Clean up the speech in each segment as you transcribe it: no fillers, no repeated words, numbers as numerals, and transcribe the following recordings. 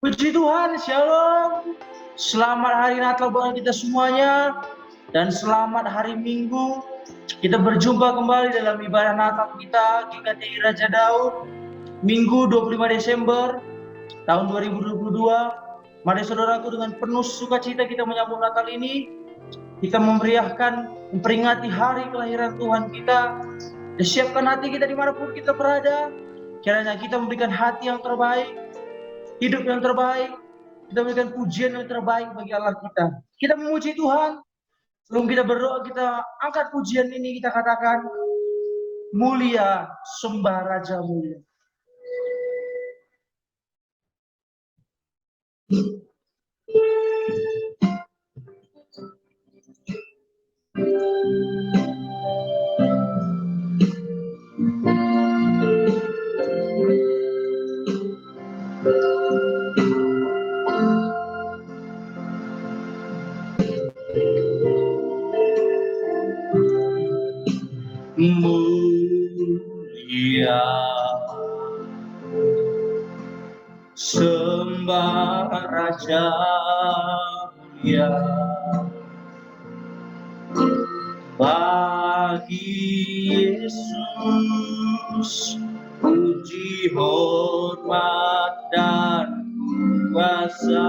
Puji Tuhan, Shalom. Selamat hari Natal buat kita semuanya. Dan selamat hari Minggu. Kita berjumpa kembali dalam ibadah Natal kita, GKTI Raja Daud. Minggu 25 Desember tahun 2022. Mari saudaraku, dengan penuh sukacita kita menyambut Natal ini. Kita memperingati hari kelahiran Tuhan kita. Dan siapkan hati kita dimanapun kita berada. Kiranya kita memberikan hati yang terbaik, hidup yang terbaik, kita berikan pujian yang terbaik bagi Allah kita. Kita memuji Tuhan. Sebelum kita berdoa, kita angkat pujian ini, kita katakan, mulia, sembah Raja mulia. Mulia, sembah Raja mulia, bagi Yesus puji, hormat dan kuasa.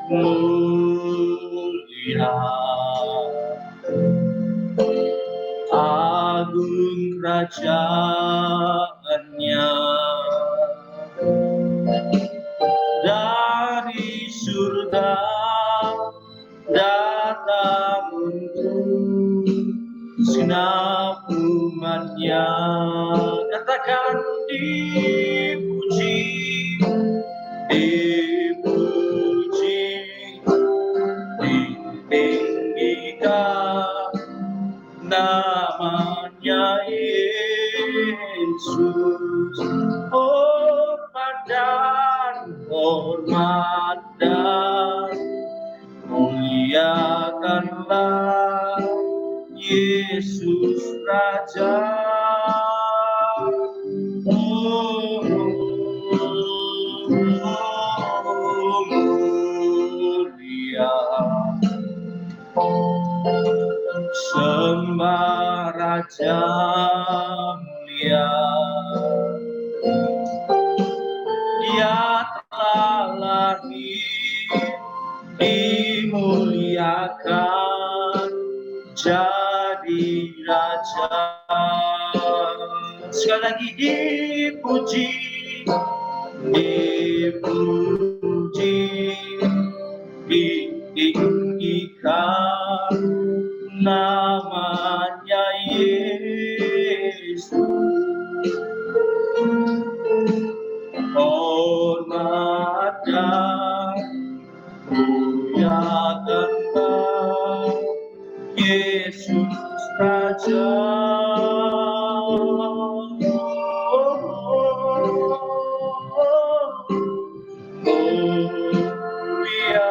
Mulia, agung kerajaannya, dari surga datang untuk segenap umatnya. Katakan, dipuji, dipuji, ditinggikan namanya Yesus. Hormat dan muliakanlah Yesus Raja. Mulia, sembah Raja mulia. Dia telah lahir, dimuliakan, jadi Raja. Sekali lagi, dipuji, dipuji, ditinggikan namanya Yesus. Hormat dan muliakanlah Yesus Raja. Mulia,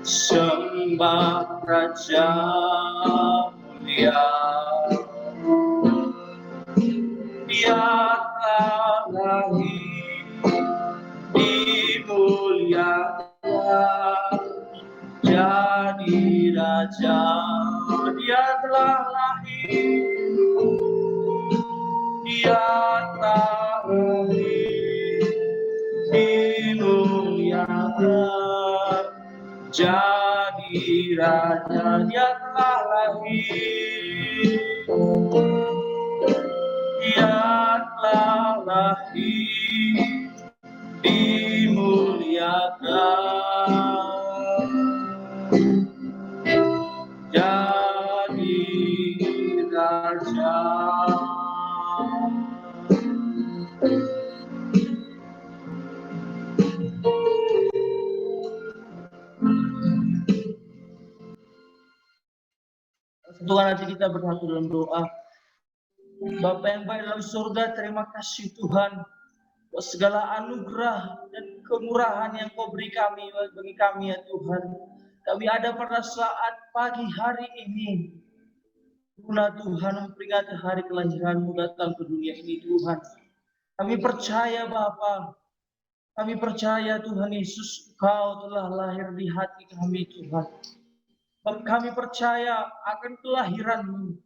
sembah Raja mulia. Dia telah lahir, dimuliakan, jadi Raja. Dia telah lahir, dia telah lahir, dimuliakan, jadi Raja. Dia telah lahir, dia telah lahir, dimuliakan, jadi Raja. Tuhan, hati kita bersatu dalam doa. Bapa yang baik dalam surga, terima kasih Tuhan buat segala anugerah dan kemurahan yang Kau beri bagi kami ya Tuhan. Kami ada pada saat pagi hari ini. guna Tuhan memperingati hari kelahiran-Mu datang ke dunia ini Tuhan. Kami percaya Bapa, kami percaya Tuhan Yesus, Kau telah lahir di hati kami Tuhan. Kami percaya akan kelahiran-Mu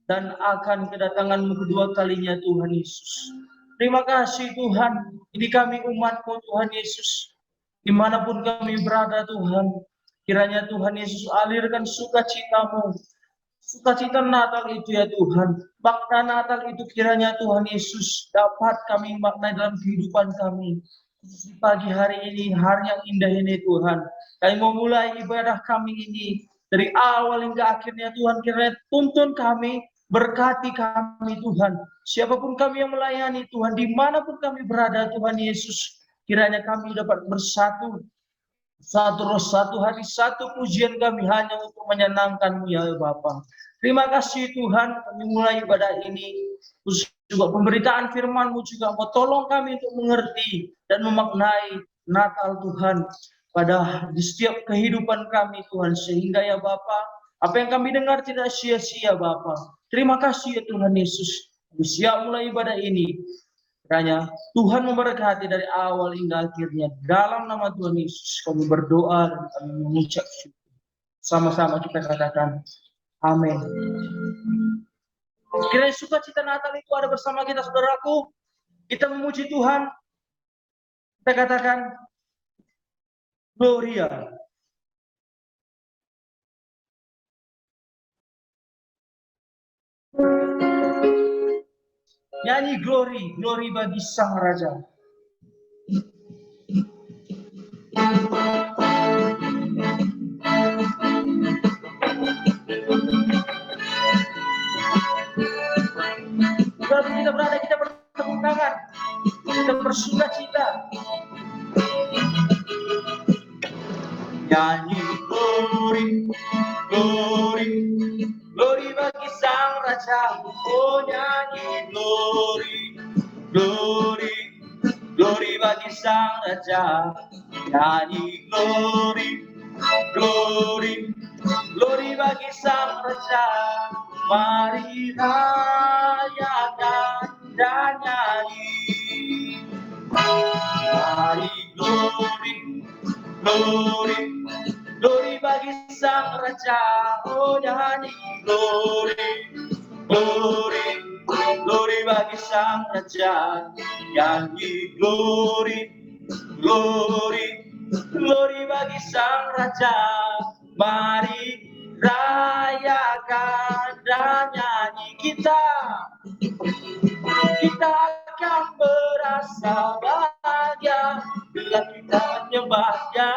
dan akan kedatangan-Mu kedua kalinya Tuhan Yesus. Terima kasih Tuhan, ini kami umat-Mu Tuhan Yesus. Dimanapun kami berada Tuhan, kiranya Tuhan Yesus alirkan sukacita-Mu. Sukacita Natal itu ya Tuhan, makna Natal itu kiranya Tuhan Yesus dapat kami maknai dalam kehidupan kami. Di pagi hari ini, hari yang indah ini Tuhan. Kami memulai ibadah kami ini dari awal hingga akhirnya Tuhan, kiranya tuntun kami, berkati kami Tuhan. Siapapun kami yang melayani Tuhan, dimanapun kami berada Tuhan Yesus, kiranya kami dapat bersatu. Satu roh, satu hati, satu pujian kami hanya untuk menyenangkan-Mu ya Bapa. Terima kasih Tuhan, kami mulai ibadah ini. Khusus juga pemberitaan firman-Mu juga mau tolong kami untuk mengerti dan memaknai Natal Tuhan pada di setiap kehidupan kami Tuhan. Sehingga ya Bapa, apa yang kami dengar tidak sia-sia Bapa. Terima kasih ya Tuhan Yesus. Kami siap mulai ibadah ini. Kiranya Tuhan memberkati dari awal hingga akhirnya. Dalam nama Tuhan Yesus kami berdoa dan kami mengucap syukur. Sama-sama kita katakan amin. Kiranya sukacita Natal itu ada bersama kita saudaraku. Kita memuji Tuhan. Kita katakan Gloria. Nyanyi glory, glory bagi Sang Raja. Kalau kita berada, kita bertepuk tangan, kita bersukacita. Nyanyi glory, glory, glory bagi Sang Raja. Oh nyanyi glory, glory, glory bagi Sang Raja. Nyanyi glory, glory, glory bagi Sang Raja. Mari rayakan dan nyanyi. Mari glory, glory, glory bagi Sang Raja. Oh nyanyi glory, glory, glory bagi Sang Raja. Nyanyi glory, glory, glory bagi Sang Raja. Mari rayakan dan nyanyi kita akan merasa bahagia bila kita menyembahnya.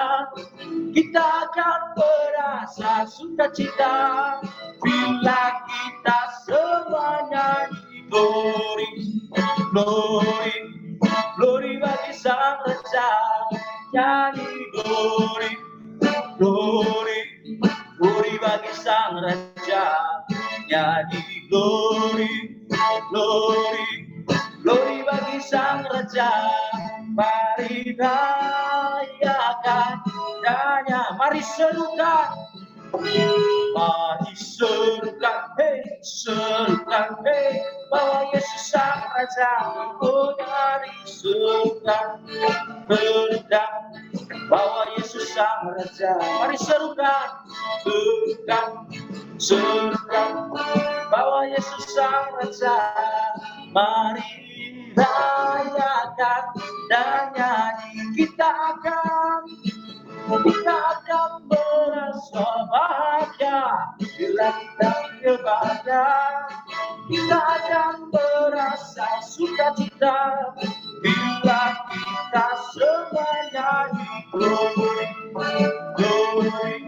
Kita akan merasa sukacita bila kita semua nyanyi glory, glory, glory bagi Sang Raja. Nyanyi glory, glory, glory bagi Sang Raja. Nyanyi glory, glory, glory bagi Sang Raja. Mari rayakan dannya. Mari serukan, mari serukan, hey, serukan, hey, bahwa Yesus Sang Raja. Oh mari serukan, serukan, bahwa Yesus Sang Raja. Mari serukan, serukan, serukan, bahwa Yesus Sang Raja. Mari rayakan dan nyanyi. Kita akan merasa bahagia bila kita menyembahnya. Kita akan merasa sukacita bila kita semua nyanyi glory, glory,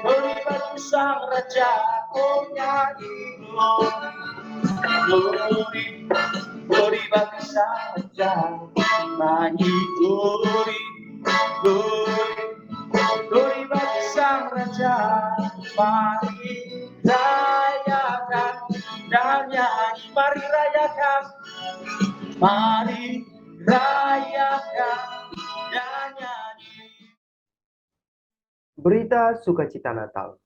glory bagi Sang Raja. Oh nyanyi glory, glory, glory bagi Sang Raja. Nyanyi glory, glory, glory bagi Sang Raja. Mari rayakan dan nyanyi. Mari rayakan, mari rayakan dan nyanyi. Berita sukacita Natal.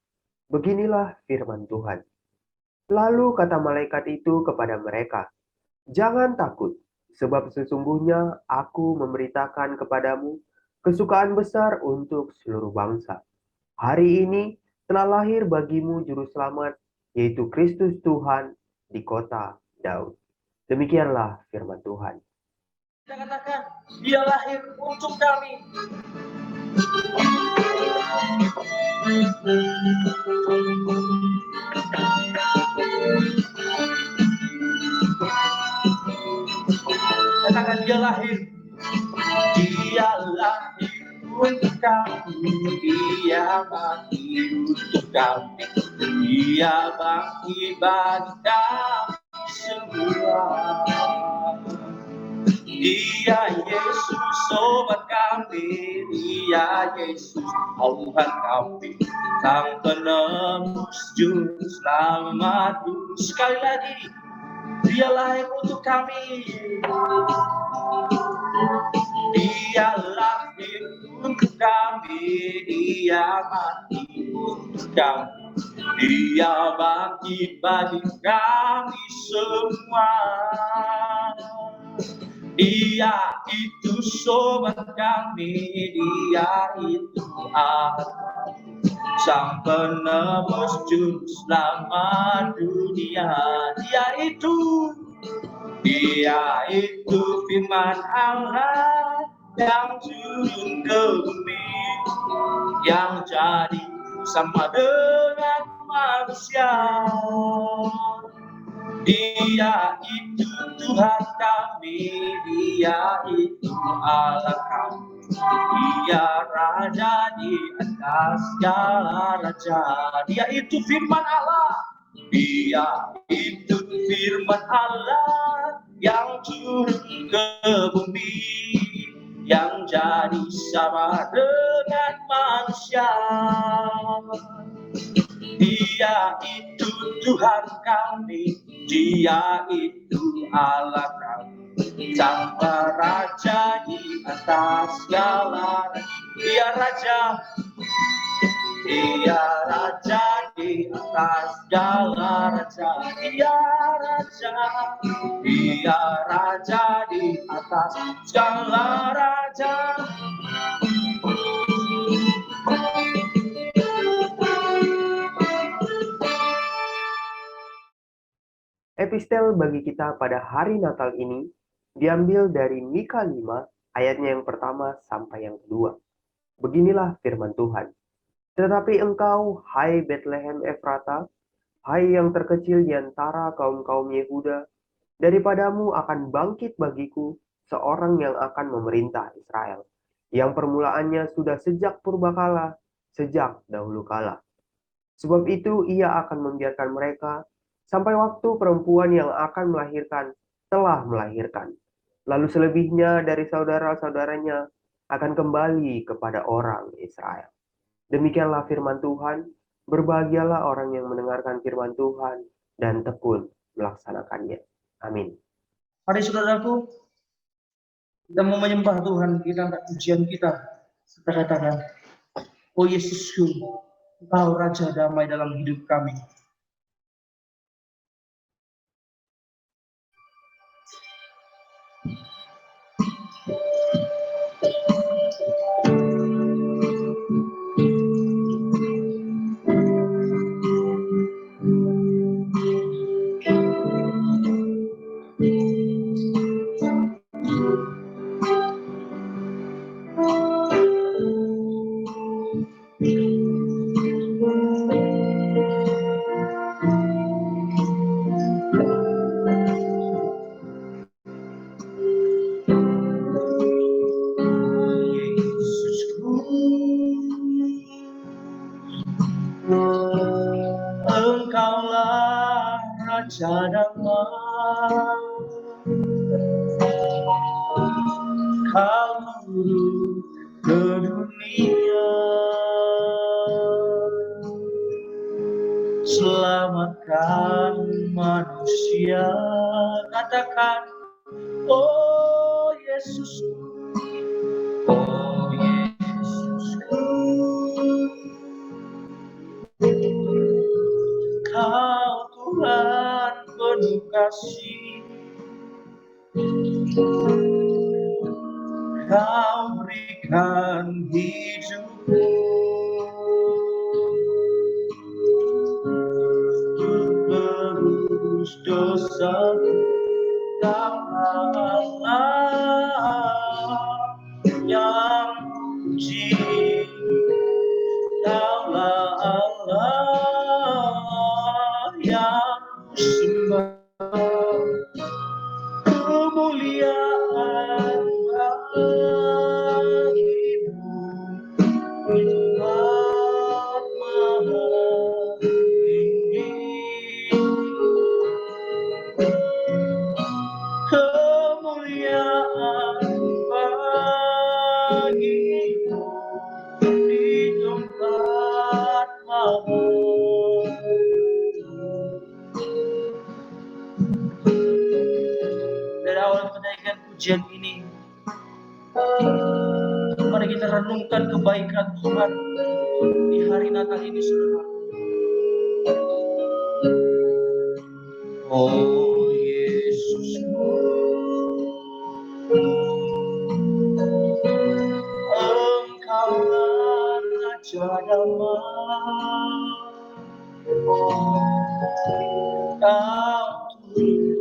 Beginilah firman Tuhan. Lalu kata malaikat itu kepada mereka, "Jangan takut, sebab sesungguhnya aku memberitakan kepadamu kesukaan besar untuk seluruh bangsa. Hari ini telah lahir bagimu juru selamat, yaitu Kristus Tuhan di kota Daud." Demikianlah firman Tuhan. Kita katakan, Dia lahir untuk kami. Katakan, Dia lahir. Dia lahir untuk kami. Dia mati untuk kami. Dia bangkit bagi kami semua. Dia Yesus sobat kami, Dia Yesus Tuhan kami, Sang penebus juru selamat. Sekali lagi, Dia lahir untuk kami. Dia lahir untuk kami, Dia mati untuk kami, Dia bangkit bagi kami semua. Dia itu sobat kami, Dia itu Allah, Sang penebus juru selamat dunia. Dia itu firman Allah yang turun ke bumi, yang jadi sama dengan manusia. Dia itu Tuhan kami, Dia itu Allah kami, Dia Raja di atas segala raja. Dia itu firman Allah, Dia itu firman Allah yang turun ke bumi, yang jadi sama dengan manusia. Dia itu Tuhan kami, Dia itu Allah kami, Sang Raja di atas segala. Dia Raja, Dia Raja di atas segala raja. Dia Raja, Dia Raja di atas segala raja. Epistel bagi kita pada hari Natal ini diambil dari Mika 5 ayatnya yang pertama sampai yang kedua. Beginilah firman Tuhan. "Tetapi engkau, hai Betlehem Efrata, hai yang terkecil di antara kaum-kaum Yehuda, daripadamu akan bangkit bagiku seorang yang akan memerintah Israel, yang permulaannya sudah sejak purbakala, sejak dahulu kala. Sebab itu ia akan membiarkan mereka sampai waktu perempuan yang akan melahirkan telah melahirkan. Lalu selebihnya dari saudara-saudaranya akan kembali kepada orang Israel." Demikianlah firman Tuhan. Berbahagialah orang yang mendengarkan firman Tuhan dan tekun melaksanakannya. Amin. Mari saudaraku, kita mau menyembah Tuhan, kita angkat pujian kita. Kita katakan, "Oh Yesusku, Engkau Raja damai dalam hidup kami." Engkaulah Raja damai, Kau turun ke dunia, selamatkan manusia. Katakan, "Oh Yesusku, oh Yesusku, Kau Tuhan kasih, Kau berikan hidupmu untuk menebus dosa. Kau Allah yang puji, Kaulah Allah yang sembah. Kemuliaan bagimu di tempat maha tinggi. Kemuliaan bagimu di tempat maha tinggi. Dari awal menaikkan pujian ini, mari kita renungkan kebaikan Tuhan di hari Natal ini, saudara. Oh Yesusku, Engkaulah Raja damai. Kau turun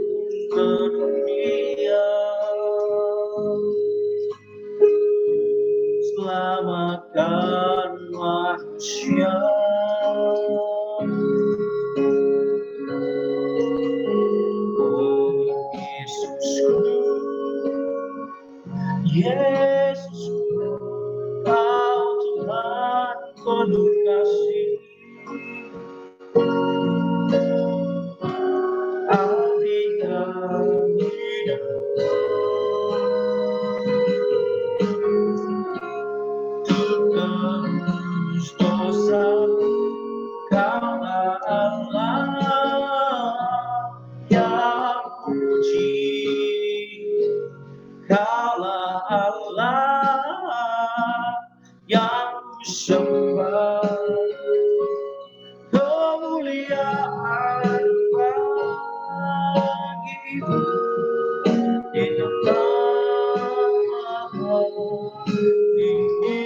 ke dunia, selamatkan manusia. Oh Yesusku, Yesusku, Kau Tuhan penuh kasih. Berikan hidupmu untuk menebus dosa. Kaulah Allah yang puji, Kaulah Allah yang sembah. Kemuliaan bagimu di tempat maha tinggi.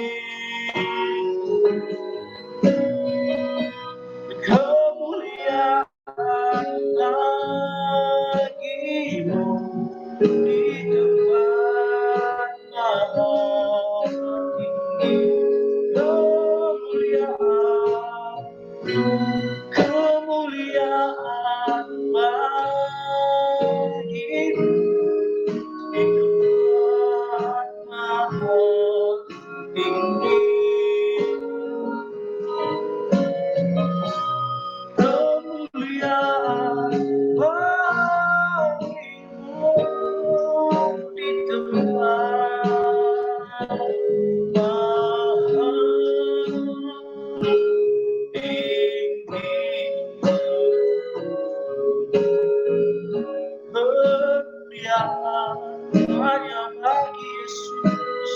Kemuliaan bagimu di tempat maha tinggi. Kemuliaan bagimu di tempat maha tinggi. Kemuliaan bagimu di tempat maha tinggi. Kemuliaan hanya bagi Yesus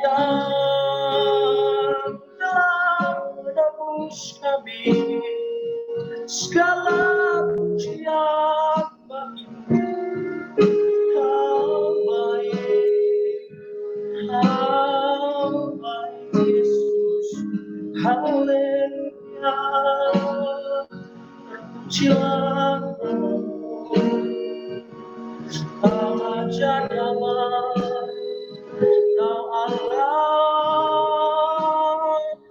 yang telah menebus kami. Segala pujian bagimu. Kau baik Yesus. Haleluya. Terpujilah namamu, Raja damai. Kau Allah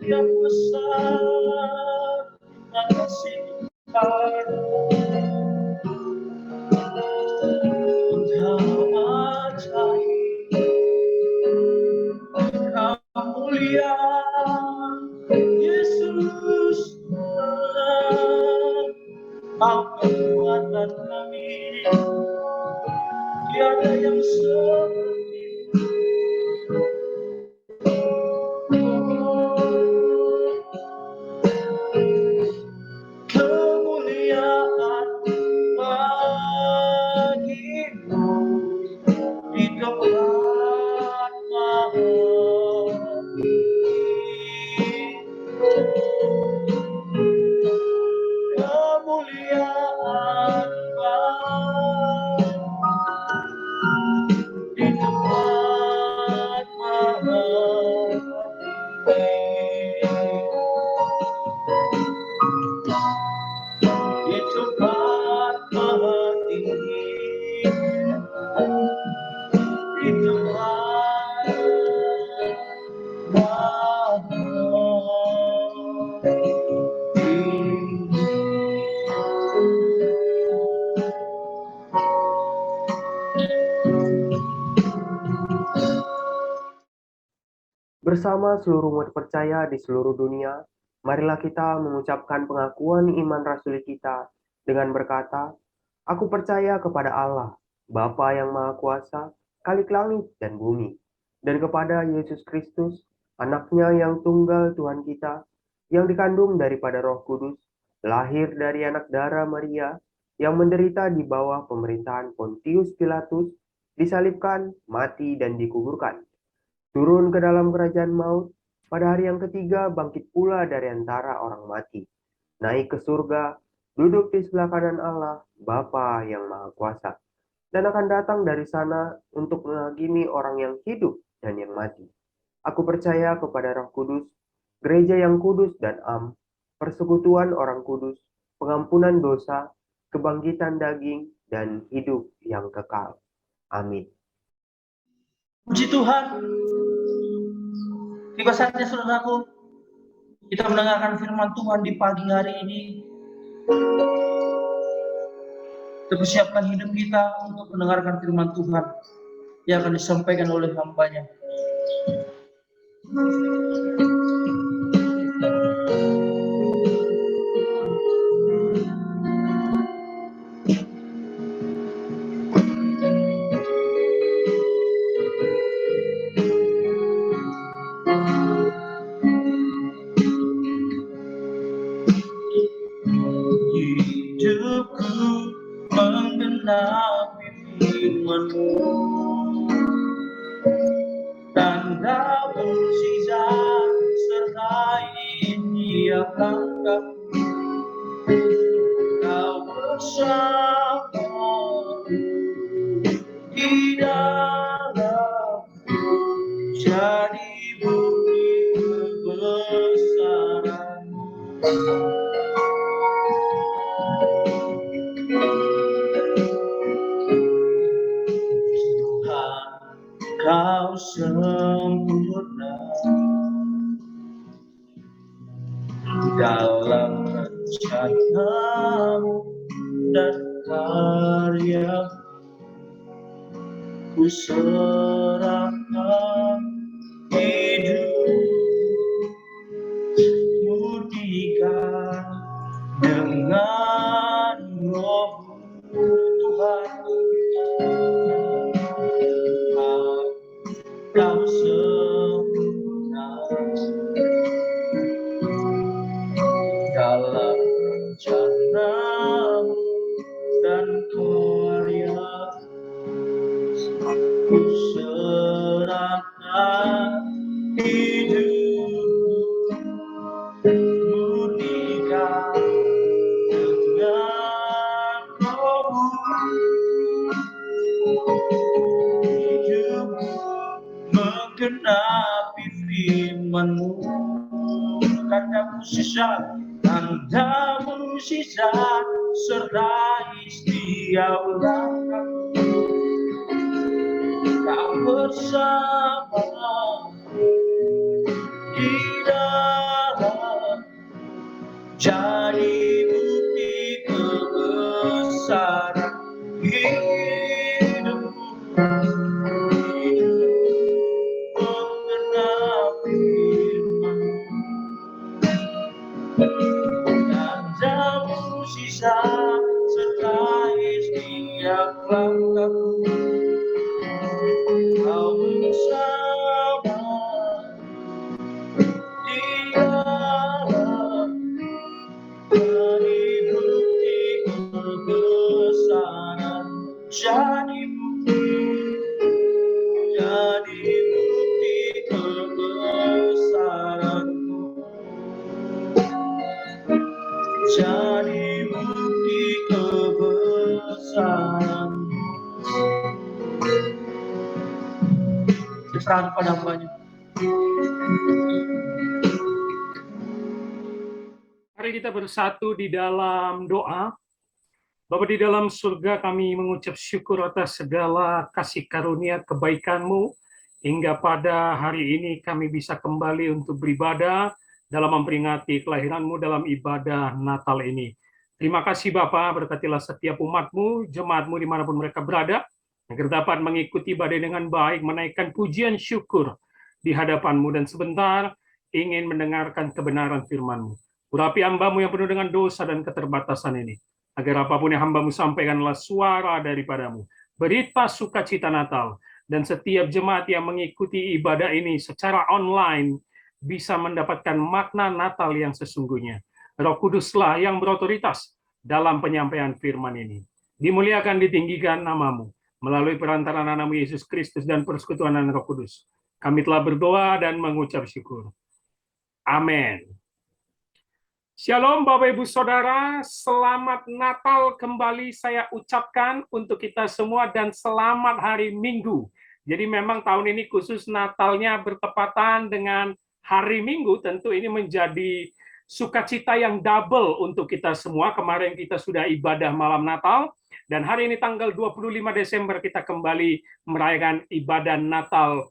yang besar, kasih Engkau ajaib, Engkau mulia, Yesus. Kau kekuatan kami, tiada yang seperti-Mu. Kemuliaan bagimu di tempat maha tinggi. di tempat Bersama seluruh umat percaya di seluruh dunia, marilah kita mengucapkan pengakuan iman rasuli kita dengan berkata, Aku percaya kepada Allah, Bapa yang Maha Kuasa, Khalik langit dan bumi, dan kepada Yesus Kristus, anaknya yang tunggal Tuhan kita, yang dikandung daripada Roh Kudus, lahir dari anak darah Maria, yang menderita di bawah pemerintahan Pontius Pilatus, disalibkan, mati, dan dikuburkan. Turun ke dalam kerajaan maut, pada hari yang ketiga bangkit pula dari antara orang mati. Naik ke surga, duduk di sebelah kanan Allah, Bapa yang Maha Kuasa. Dan akan datang dari sana untuk menghakimi orang yang hidup dan yang mati. Aku percaya kepada Roh Kudus, gereja yang kudus dan persekutuan orang kudus, pengampunan dosa, kebangkitan daging, dan hidup yang kekal. Amin. Puji Tuhan, tiba saatnya saudaraku, kita mendengarkan firman Tuhan di pagi hari ini. Kita persiapkan hidup kita untuk mendengarkan firman Tuhan yang akan disampaikan oleh hamba-Nya. Hidupku menggenapi firman-Mu, tanda mukjizat sertai tiap langkah. Kau bersama di dalam, jadi bukti kebesaran-Mu. Kau sempurna dalam rencana-Mu dan karya-Mu. Ku serahkan hidup, murnikan dengan Roh-Mu, Tuhan. Kau sempurna dalam rencana-Mu dan karya-Mu. Ku serahkan hidup, murnikan dengan Roh-Mu. Hidupku menggenapi firman-Mu, tanda mukjizat sertai setiap langkah. Kau bersama di dalam, jadi bukti kebesaran hidupmu. Menggenapi firman-Mu, tanda mukjizat sertai setiap langkahku. Kau bersama di dalam, jadi bukti kebesaran, jadi bukti kebesaran-Mu, jadi bukti kebesaran-Mu. Diserahkan pada hamba-Nya. Mari kita bersatu di dalam doa. Bapa di dalam surga, kami mengucap syukur atas segala kasih karunia kebaikan-Mu, hingga pada hari ini kami bisa kembali untuk beribadah dalam memperingati kelahiran-Mu dalam ibadah Natal ini. Terima kasih Bapa, berkatilah setiap umat-Mu, jemaat-Mu dimanapun mereka berada, agar dapat mengikuti ibadah dengan baik, menaikkan pujian syukur di hadapan-Mu, dan sebentar ingin mendengarkan kebenaran firman-Mu. Urapi hamba-Mu yang penuh dengan dosa dan keterbatasan ini, agar apapun yang hamba-Mu sampaikanlah suara daripadamu, berita sukacita Natal, dan setiap jemaat yang mengikuti ibadah ini secara online bisa mendapatkan makna Natal yang sesungguhnya. Roh Kuduslah yang berotoritas dalam penyampaian firman ini. Dimuliakan, ditinggikan namamu, melalui perantaraan anakmu Yesus Kristus dan persekutuan Roh Kudus. Kami telah berdoa dan mengucap syukur. Amin. Shalom Bapak Ibu Saudara, selamat Natal kembali saya ucapkan untuk kita semua dan selamat hari Minggu. Jadi memang tahun ini khusus Natalnya bertepatan dengan hari Minggu, tentu ini menjadi sukacita yang double untuk kita semua. Kemarin kita sudah ibadah malam Natal, dan hari ini tanggal 25 Desember kita kembali merayakan ibadah Natal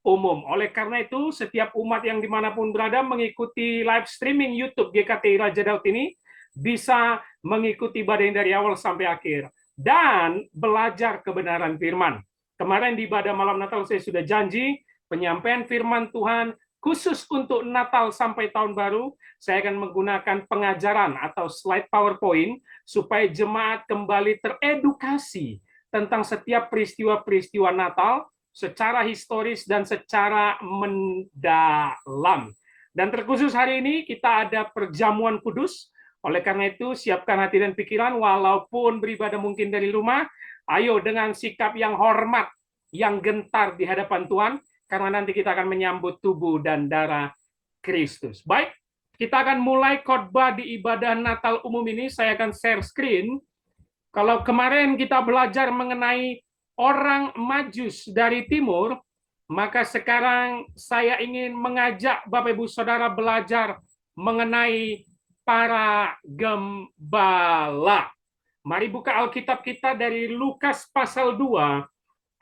umum. Oleh karena itu, setiap umat yang dimanapun berada mengikuti live streaming YouTube GKTI Raja Daud ini bisa mengikuti ibadah dari awal sampai akhir dan belajar kebenaran firman. Kemarin di ibadah malam Natal saya sudah janji penyampaian firman Tuhan khusus untuk Natal sampai tahun baru. Saya akan menggunakan pengajaran atau slide PowerPoint supaya jemaat kembali teredukasi tentang setiap peristiwa-peristiwa Natal secara historis dan secara mendalam. Dan terkhusus hari ini kita ada perjamuan kudus. Oleh karena itu, siapkan hati dan pikiran, walaupun beribadah mungkin dari rumah, ayo dengan sikap yang hormat, yang gentar di hadapan Tuhan, karena nanti kita akan menyambut tubuh dan darah Kristus. Baik, kita akan mulai khotbah di ibadah Natal umum ini. Saya akan share screen. Kalau kemarin kita belajar mengenai orang Majus dari timur, maka sekarang saya ingin mengajak Bapak Ibu Saudara belajar mengenai para gembala. Mari buka Alkitab kita dari Lukas pasal 2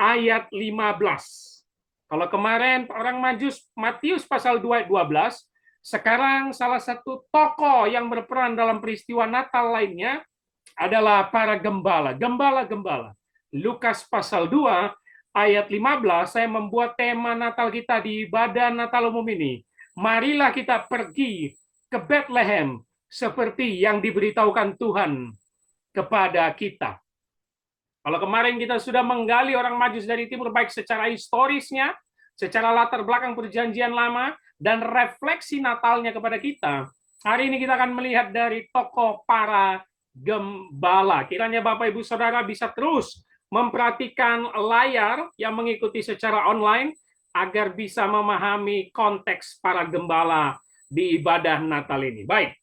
ayat 15. Kalau kemarin orang Majus Matius pasal 2 ayat 12, sekarang salah satu tokoh yang berperan dalam peristiwa Natal lainnya adalah para gembala, gembala-gembala. Lukas pasal 2 ayat 15, saya membuat tema Natal kita di ibadah Natal umum ini. Marilah kita pergi ke Bethlehem seperti yang diberitahukan Tuhan kepada kita. Kalau kemarin kita sudah menggali orang Majus dari timur, baik secara historisnya, secara latar belakang perjanjian lama, dan refleksi Natalnya kepada kita, hari ini kita akan melihat dari tokoh para gembala. Kiranya Bapak Ibu Saudara bisa terus memperhatikan layar yang mengikuti secara online agar bisa memahami konteks para gembala di ibadah Natal ini. Baik.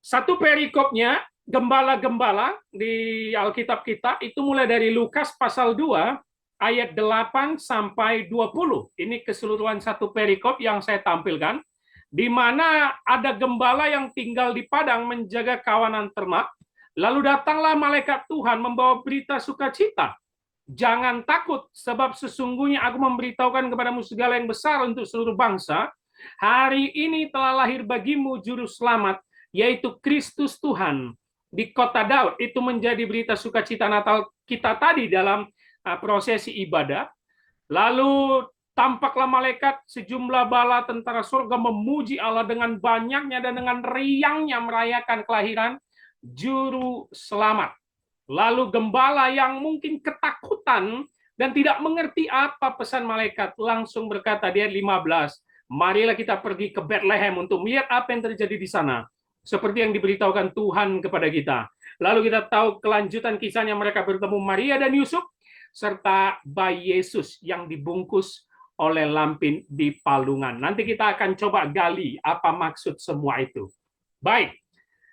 Satu perikopnya, gembala-gembala di Alkitab kita itu mulai dari Lukas pasal 2 ayat 8 sampai 20. Ini keseluruhan satu perikop yang saya tampilkan, di mana ada gembala yang tinggal di padang menjaga kawanan ternak. Lalu datanglah malaikat Tuhan membawa berita sukacita. Jangan takut, sebab sesungguhnya aku memberitahukan kepadamu segala yang besar untuk seluruh bangsa. Hari ini telah lahir bagimu juru selamat, yaitu Kristus Tuhan di kota Daud. Itu menjadi berita sukacita Natal kita tadi dalam prosesi ibadah. Lalu tampaklah malaikat, sejumlah bala tentara surga memuji Allah dengan banyaknya dan dengan riangnya merayakan kelahiran juru selamat. Lalu gembala yang mungkin ketakutan dan tidak mengerti apa pesan malaikat langsung berkata di ayat 15, marilah kita pergi ke Bethlehem untuk melihat apa yang terjadi di sana, seperti yang diberitahukan Tuhan kepada kita. Lalu kita tahu kelanjutan kisahnya, mereka bertemu Maria dan Yusuf serta bayi Yesus yang dibungkus oleh lampin di palungan. Nanti kita akan coba gali apa maksud semua itu. Baik,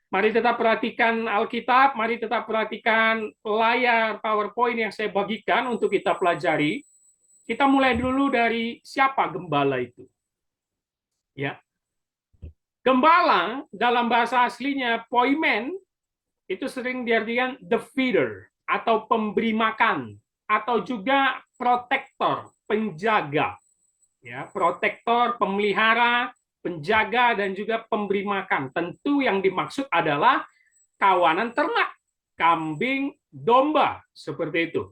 mari tetap perhatikan Alkitab, mari tetap perhatikan layar PowerPoint yang saya bagikan untuk kita pelajari. Kita mulai dulu dari siapa gembala itu. Ya. Gembala dalam bahasa aslinya poimen itu sering diartikan the feeder atau pemberi makan atau juga protektor, penjaga. Ya, protektor, pemelihara, penjaga dan juga pemberi makan. Tentu yang dimaksud adalah kawanan ternak, kambing, domba, seperti itu.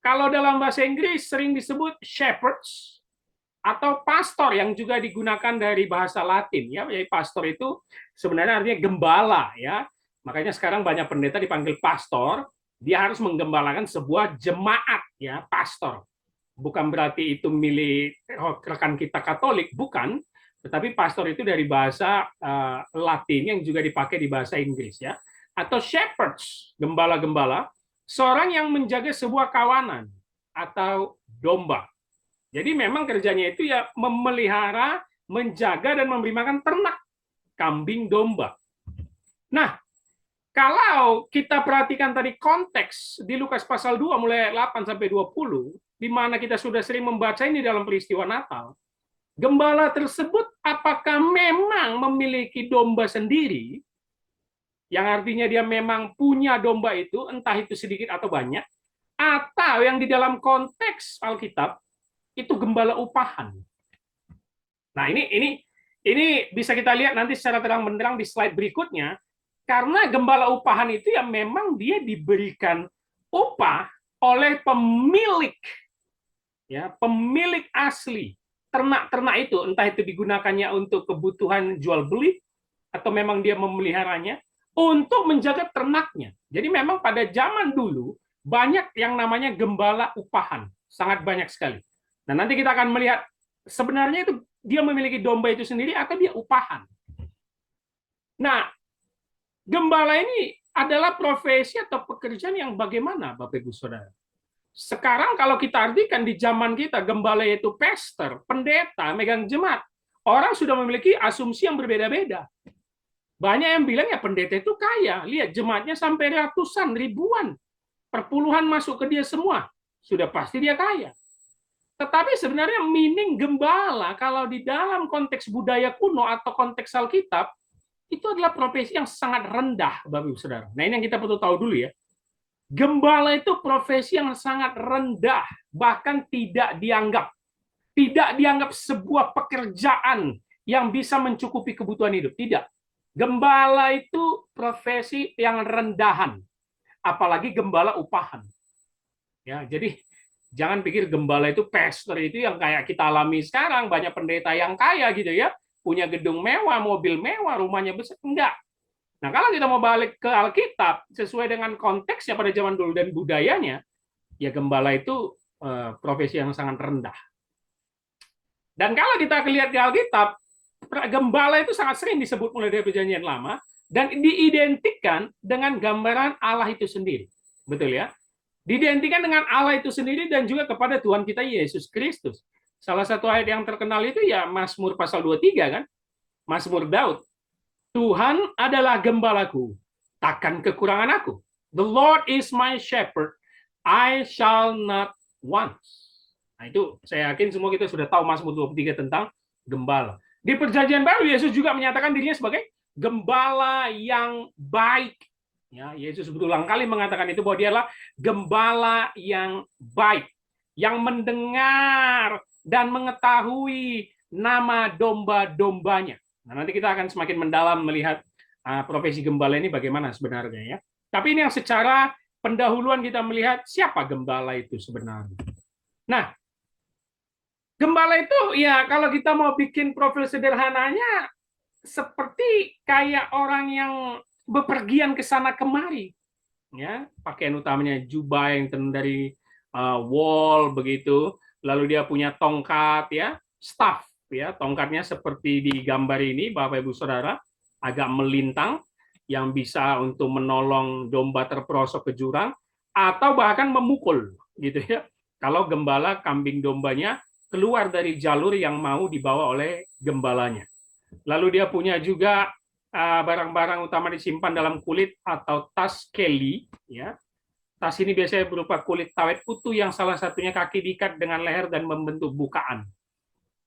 Kalau dalam bahasa Inggris sering disebut shepherds atau pastor yang juga digunakan dari bahasa Latin ya. Jadi pastor itu sebenarnya artinya gembala ya. Makanya sekarang banyak pendeta dipanggil pastor, dia harus menggembalakan sebuah jemaat ya, pastor. Bukan berarti itu milik rekan kita Katolik, bukan, tetapi pastor itu dari bahasa Latin yang juga dipakai di bahasa Inggris ya. Atau shepherds, gembala-gembala, seorang yang menjaga sebuah kawanan atau domba. Jadi memang kerjanya itu ya memelihara, menjaga dan memberi makan ternak, kambing, domba. Nah, kalau kita perhatikan tadi konteks di Lukas pasal 2 mulai 8 sampai 20, di mana kita sudah sering membaca ini dalam peristiwa Natal, gembala tersebut apakah memang memiliki domba sendiri, yang artinya dia memang punya domba itu, entah itu sedikit atau banyak, atau yang di dalam konteks Alkitab itu gembala upahan. Nah, ini bisa kita lihat nanti secara terang-benderang di slide berikutnya, karena gembala upahan itu yang memang dia diberikan upah oleh pemilik, ya, pemilik asli ternak-ternak itu, entah itu digunakannya untuk kebutuhan jual beli atau memang dia memeliharanya untuk menjaga ternaknya. Jadi memang pada zaman dulu banyak yang namanya gembala upahan, sangat banyak sekali. Nah, nanti kita akan melihat sebenarnya itu dia memiliki domba itu sendiri atau dia upahan. Nah, gembala ini adalah profesi atau pekerjaan yang bagaimana, Bapak Ibu Saudara? Sekarang kalau kita artikan di zaman kita, gembala yaitu pastor, pendeta, megang jemaat. Orang sudah memiliki asumsi yang berbeda-beda. Banyak yang bilang ya pendeta itu kaya. Lihat jemaatnya sampai ratusan, ribuan. Perpuluhan masuk ke dia semua. Sudah pasti dia kaya. Tetapi sebenarnya meaning gembala kalau di dalam konteks budaya kuno atau konteks Alkitab, itu adalah profesi yang sangat rendah, Bapak Ibu Saudara. Nah, ini yang kita perlu tahu dulu ya. Gembala itu profesi yang sangat rendah, bahkan tidak dianggap sebuah pekerjaan yang bisa mencukupi kebutuhan hidup. Tidak. Gembala itu profesi yang rendahan, apalagi gembala upahan. Ya, jadi jangan pikir gembala itu pastor itu yang kayak kita alami sekarang, banyak pendeta yang kaya gitu ya, punya gedung mewah, mobil mewah, rumahnya besar. Enggak. Nah, kalau kita mau balik ke Alkitab, sesuai dengan konteksnya pada zaman dulu dan budayanya, ya gembala itu profesi yang sangat rendah. Dan kalau kita lihat di Alkitab, gembala itu sangat sering disebut mulai dari Perjanjian Lama, dan diidentikan dengan gambaran Allah itu sendiri. Betul ya? Diidentikan dengan Allah itu sendiri dan juga kepada Tuhan kita Yesus Kristus. Salah satu ayat yang terkenal itu ya Mazmur pasal 23 kan? Mazmur Daud. Tuhan adalah gembalaku, takkan kekurangan aku. The Lord is my shepherd, I shall not want. Nah, itu saya yakin semua kita sudah tahu Mazmur 23 tentang gembala. Di Perjanjian Baru Yesus juga menyatakan dirinya sebagai gembala yang baik. Ya, Yesus berulang kali mengatakan itu bahwa dia adalah gembala yang baik, yang mendengar dan mengetahui nama domba-dombanya. Nah, nanti kita akan semakin mendalam melihat profesi gembala ini bagaimana sebenarnya ya. Tapi ini yang secara pendahuluan kita melihat siapa gembala itu sebenarnya. Nah, gembala itu ya kalau kita mau bikin profil sederhananya seperti kayak orang yang bepergian ke sana kemari, ya pakaian utamanya jubah yang dari wol begitu, lalu dia punya tongkat ya, staff ya, tongkatnya seperti di gambar ini Bapak Ibu Saudara, agak melintang yang bisa untuk menolong domba terperosok ke jurang atau bahkan memukul gitu ya. Kalau gembala kambing dombanya keluar dari jalur yang mau dibawa oleh gembalanya. Lalu dia punya juga barang-barang utama disimpan dalam kulit atau tas keli, ya. Tas ini biasanya berupa kulit tawet utuh yang salah satunya kaki diikat dengan leher dan membentuk bukaan.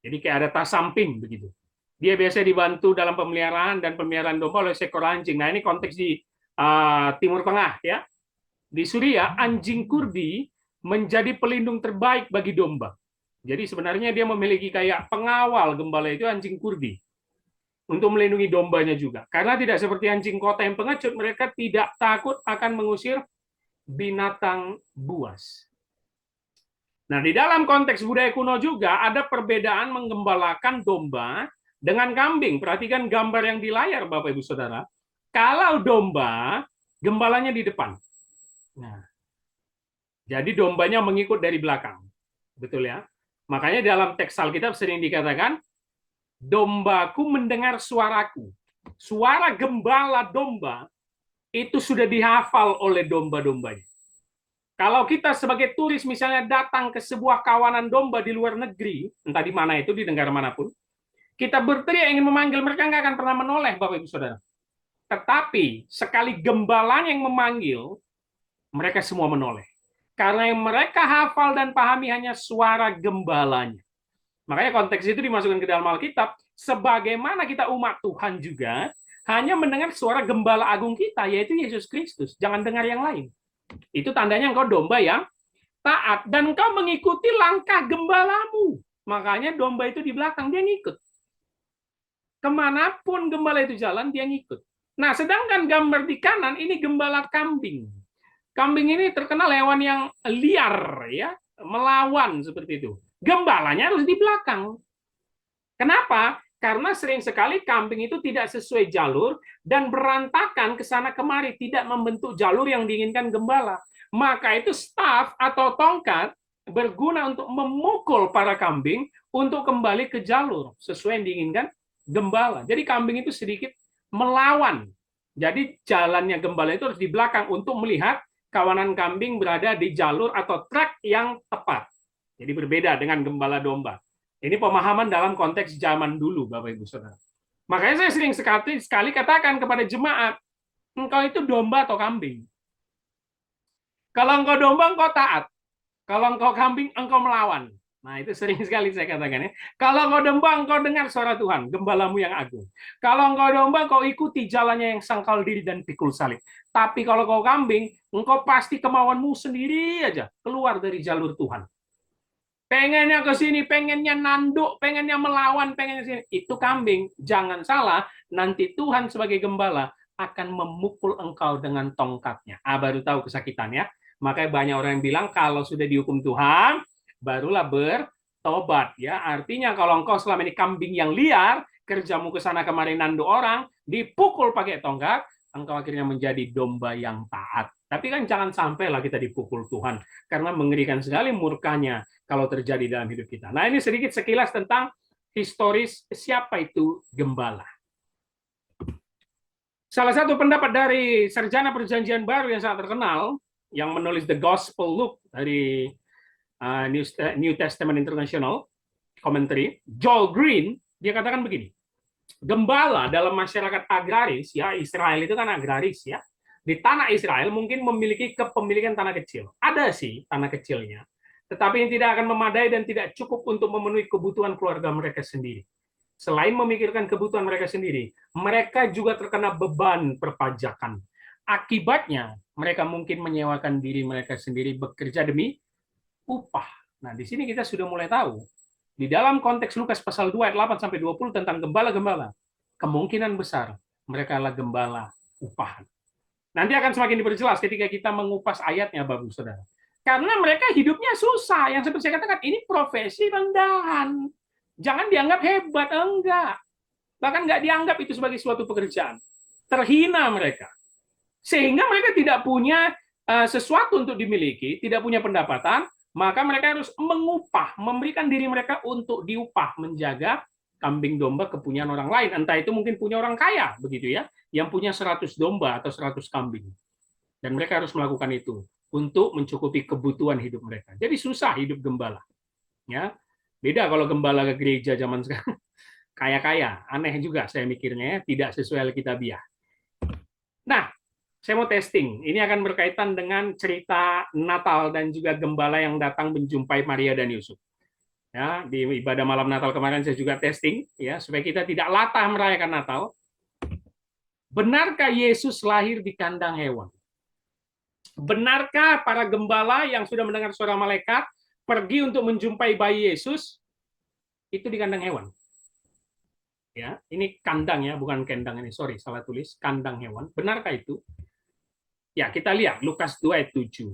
Jadi kayak ada tas samping begitu. Dia biasanya dibantu dalam pemeliharaan dan pemeliharaan domba oleh seekor anjing. Nah, ini konteks di Timur Tengah, ya. Di Suriah, anjing Kurdi menjadi pelindung terbaik bagi domba. Jadi sebenarnya dia memiliki kayak pengawal gembala itu anjing Kurdi untuk melindungi dombanya juga. Karena tidak seperti anjing kota yang pengecut, mereka tidak takut akan mengusir binatang buas. Nah, di dalam konteks budaya kuno juga ada perbedaan menggembalakan domba dengan kambing. Perhatikan gambar yang di layar, Bapak Ibu Saudara. Kalau domba, gembalanya di depan. Nah, jadi dombanya mengikut dari belakang. Betul ya? Makanya dalam teks Alkitab sering dikatakan, dombaku mendengar suaraku. Suara gembala domba itu sudah dihafal oleh domba-dombanya. Kalau kita sebagai turis misalnya datang ke sebuah kawanan domba di luar negeri, entah di mana itu, di negara manapun, kita berteriak ingin memanggil, mereka nggak akan pernah menoleh, Bapak Ibu Saudara. Tetapi sekali gembalanya yang memanggil, mereka semua menoleh. Karena yang mereka hafal dan pahami hanya suara gembalanya. Makanya konteks itu dimasukkan ke dalam Alkitab, sebagaimana kita umat Tuhan juga, hanya mendengar suara gembala agung kita, yaitu Yesus Kristus. Jangan dengar yang lain. Itu tandanya engkau domba yang taat. Dan engkau mengikuti langkah gembalamu. Makanya domba itu di belakang, dia ngikut. Kemanapun gembala itu jalan, dia ngikut. Nah, sedangkan gambar di kanan, ini gembala kambing. Kambing ini terkenal hewan yang liar, ya, melawan seperti itu. Gembalanya harus di belakang. Kenapa? Karena sering sekali kambing itu tidak sesuai jalur dan berantakan ke sana kemari, tidak membentuk jalur yang diinginkan gembala. Maka itu staf atau tongkat berguna untuk memukul para kambing untuk kembali ke jalur sesuai yang diinginkan gembala. Jadi kambing itu sedikit melawan. Jadi jalannya gembala itu harus di belakang untuk melihat kawanan kambing berada di jalur atau track yang tepat. Jadi berbeda dengan gembala domba. Ini pemahaman dalam konteks zaman dulu, Bapak Ibu Saudara. Makanya saya sering sekali katakan kepada jemaat, engkau itu domba atau kambing. Kalau engkau domba, engkau taat. Kalau engkau kambing, engkau melawan. Nah, itu sering sekali saya katakan ya. Kalau engkau domba, engkau dengar suara Tuhan, gembalamu yang agung. Kalau engkau domba, engkau ikuti jalannya yang sangkal diri dan pikul salib. Tapi kalau engkau kambing, engkau pasti kemauanmu sendiri aja keluar dari jalur Tuhan. Pengennya ke sini, pengennya nanduk, pengennya melawan, pengennya sini. Itu kambing. Jangan salah, nanti Tuhan sebagai gembala akan memukul engkau dengan tongkatnya. Baru tahu kesakitan ya. Makanya banyak orang yang bilang kalau sudah dihukum Tuhan, barulah bertobat ya. Artinya kalau engkau selama ini kambing yang liar, kerjamu ke sana kemari nanduk orang, dipukul pakai tongkat, engkau akhirnya menjadi domba yang taat. Tapi kan jangan sampailah kita dipukul Tuhan, karena mengerikan sekali murkanya kalau terjadi dalam hidup kita. Nah, ini sedikit sekilas tentang historis siapa itu gembala. Salah satu pendapat dari sarjana perjanjian baru yang sangat terkenal, yang menulis The Gospel Look dari New Testament International Commentary, Joel Green, dia katakan begini, gembala dalam masyarakat agraris, ya Israel itu kan agraris ya, di tanah Israel mungkin memiliki kepemilikan tanah kecil. Ada sih tanah kecilnya, tetapi yang tidak akan memadai dan tidak cukup untuk memenuhi kebutuhan keluarga mereka sendiri. Selain memikirkan kebutuhan mereka sendiri, mereka juga terkena beban perpajakan. Akibatnya, mereka mungkin menyewakan diri mereka sendiri bekerja demi upah. Nah, di sini kita sudah mulai tahu, di dalam konteks Lukas pasal 2 ayat 8 sampai 20 tentang gembala-gembala, kemungkinan besar mereka adalah gembala upahan. Nanti akan semakin diperjelas ketika kita mengupas ayatnya, Bapak Saudara. Karena mereka hidupnya susah. Yang seperti saya katakan, ini profesi rendahan. Jangan dianggap hebat, enggak. Bahkan enggak dianggap itu sebagai suatu pekerjaan. Terhina mereka. Sehingga mereka tidak punya sesuatu untuk dimiliki, tidak punya pendapatan, maka mereka harus mengupah, memberikan diri mereka untuk diupah, menjaga kambing domba kepunyaan orang lain. Entah itu mungkin punya orang kaya, begitu ya, yang punya 100 domba atau 100 kambing. Dan mereka harus melakukan itu untuk mencukupi kebutuhan hidup mereka. Jadi susah hidup gembala. Ya, beda kalau gembala ke gereja zaman sekarang. Kaya-kaya, aneh juga saya mikirnya, ya, tidak sesuai Alkitabiah. Nah, saya mau testing. Ini akan berkaitan dengan cerita Natal dan juga gembala yang datang menjumpai Maria dan Yusuf. Ya, di ibadah malam Natal kemarin saya juga testing ya supaya kita tidak latah merayakan Natal. Benarkah Yesus lahir di kandang hewan? Benarkah para gembala yang sudah mendengar suara malaikat pergi untuk menjumpai bayi Yesus itu di kandang hewan? Ya, ini kandang ya, bukan kendang ini. Sorry, salah tulis. Kandang hewan. Benarkah itu? Ya, kita lihat Lukas 2 ayat 7.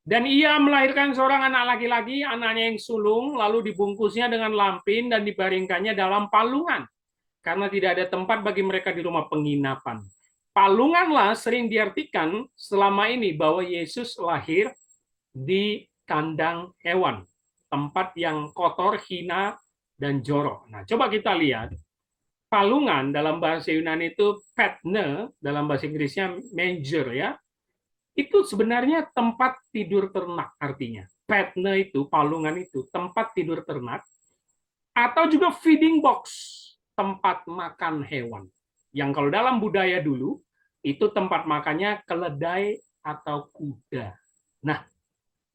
Dan ia melahirkan seorang anak laki-laki, anaknya yang sulung, lalu dibungkusnya dengan lampin dan dibaringkannya dalam palungan, karena tidak ada tempat bagi mereka di rumah penginapan. Palunganlah sering diartikan selama ini bahwa Yesus lahir di kandang hewan, tempat yang kotor, hina, dan jorok. Nah, coba kita lihat. Palungan dalam bahasa Yunani itu petne, dalam bahasa Inggrisnya manger ya. Itu sebenarnya tempat tidur ternak artinya. Petne itu, palungan itu, tempat tidur ternak, atau juga feeding box, tempat makan hewan. Yang kalau dalam budaya dulu, itu tempat makannya keledai atau kuda. Nah,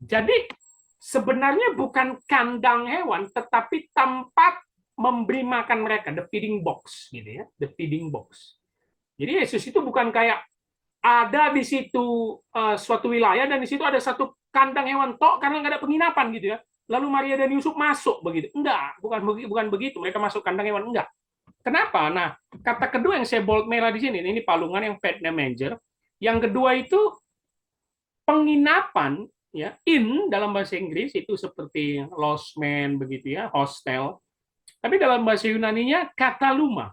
jadi sebenarnya bukan kandang hewan, tetapi tempat memberi makan mereka, the feeding box, gitu ya, the feeding box. Jadi Yesus itu bukan kayak ada di situ suatu wilayah dan di situ ada satu kandang hewan tok karena nggak ada penginapan gitu ya. Lalu Maria dan Yusuf masuk begitu. Enggak, bukan begitu. Mereka masuk kandang hewan enggak. Kenapa? Nah, kata kedua yang saya bold merah di sini, ini palungan yang petne manger. Yang kedua itu penginapan ya, in dalam bahasa Inggris itu seperti lodgement begitu ya, hostel. Tapi dalam bahasa Yunaninya kataluma.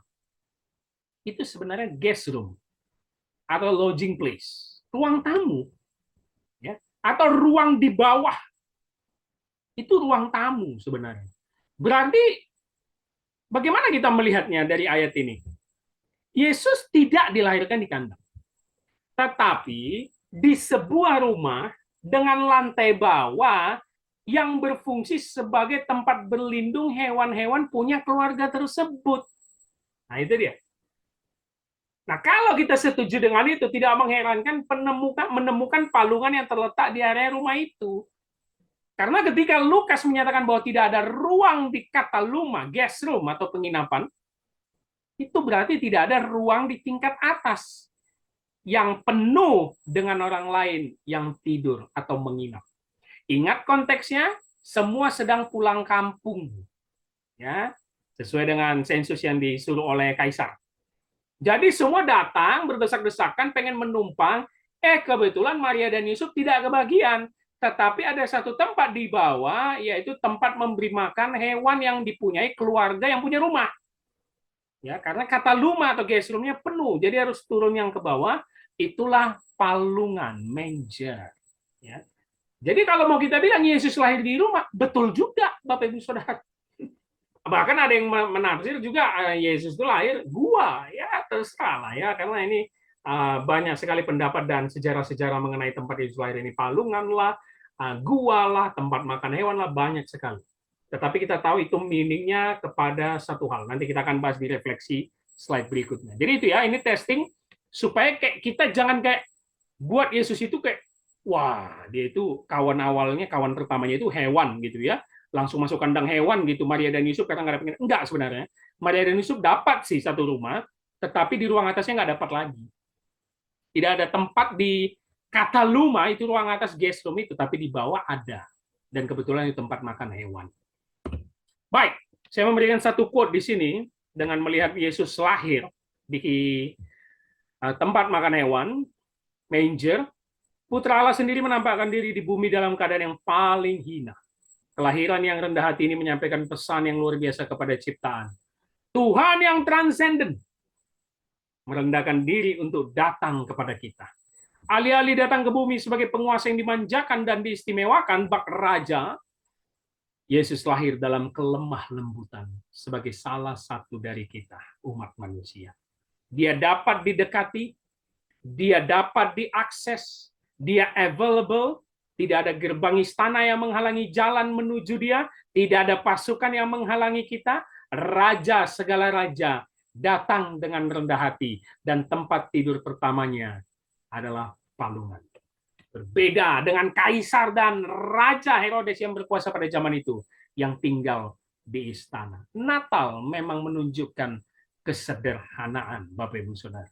Itu sebenarnya guest room atau lodging place, ruang tamu, ya, atau ruang di bawah, itu ruang tamu sebenarnya. Berarti bagaimana kita melihatnya dari ayat ini? Yesus tidak dilahirkan di kandang, tetapi di sebuah rumah dengan lantai bawah yang berfungsi sebagai tempat berlindung hewan-hewan punya keluarga tersebut. Nah, itu dia. Nah, kalau kita setuju dengan itu, tidak mengherankan menemukan palungan yang terletak di area rumah itu. Karena ketika Lukas menyatakan bahwa tidak ada ruang di kataluma, guest room atau penginapan, itu berarti tidak ada ruang di tingkat atas yang penuh dengan orang lain yang tidur atau menginap. Ingat konteksnya, semua sedang pulang kampung. Ya, sesuai dengan sensus yang disuruh oleh kaisar. Jadi semua datang berdesak-desakan pengen menumpang, kebetulan Maria dan Yusuf tidak kebagian, tetapi ada satu tempat di bawah, yaitu tempat memberi makan hewan yang dipunyai keluarga yang punya rumah. Ya, karena kata luma atau guest room-nya penuh, jadi harus turun yang ke bawah, itulah palungan, manger. Ya. Jadi kalau mau kita bilang Yesus lahir di rumah, betul juga Bapak Ibu Saudara. Bahkan ada yang menafsir juga Yesus itu lahir gua, ya terserah lah ya, karena ini banyak sekali pendapat dan sejarah-sejarah mengenai tempat Yesus lahir ini, palungan lah, gua lah, tempat makan hewan lah, banyak sekali. Tetapi kita tahu itu meaningnya kepada satu hal. Nanti kita akan bahas di refleksi slide berikutnya. Jadi itu ya, ini testing supaya kayak kita jangan kayak buat Yesus itu kayak wah dia itu kawan awalnya, kawan pertamanya itu hewan gitu ya. Langsung masuk kandang hewan gitu Maria dan Yusuf karena nggak ada pengen. Enggak sebenarnya. Maria dan Yusuf dapat sih satu rumah, tetapi di ruang atasnya nggak dapat lagi. Tidak ada tempat di kataluma, itu ruang atas guest room itu, tapi di bawah ada. Dan kebetulan itu tempat makan hewan. Baik, saya memberikan satu quote di sini dengan melihat Yesus lahir di tempat makan hewan, manger. Putra Allah sendiri menampakkan diri di bumi dalam keadaan yang paling hina. Kelahiran yang rendah hati ini menyampaikan pesan yang luar biasa kepada ciptaan. Tuhan yang transenden merendahkan diri untuk datang kepada kita. Alih-alih datang ke bumi sebagai penguasa yang dimanjakan dan diistimewakan, bak raja, Yesus lahir dalam kelemah lembutan sebagai salah satu dari kita, umat manusia. Dia dapat didekati, dia dapat diakses, dia available, tidak ada gerbang istana yang menghalangi jalan menuju dia, tidak ada pasukan yang menghalangi kita, raja segala raja datang dengan rendah hati, dan tempat tidur pertamanya adalah palungan. Berbeda dengan kaisar dan raja Herodes yang berkuasa pada zaman itu, yang tinggal di istana. Natal memang menunjukkan kesederhanaan, Bapak Ibu Saudara.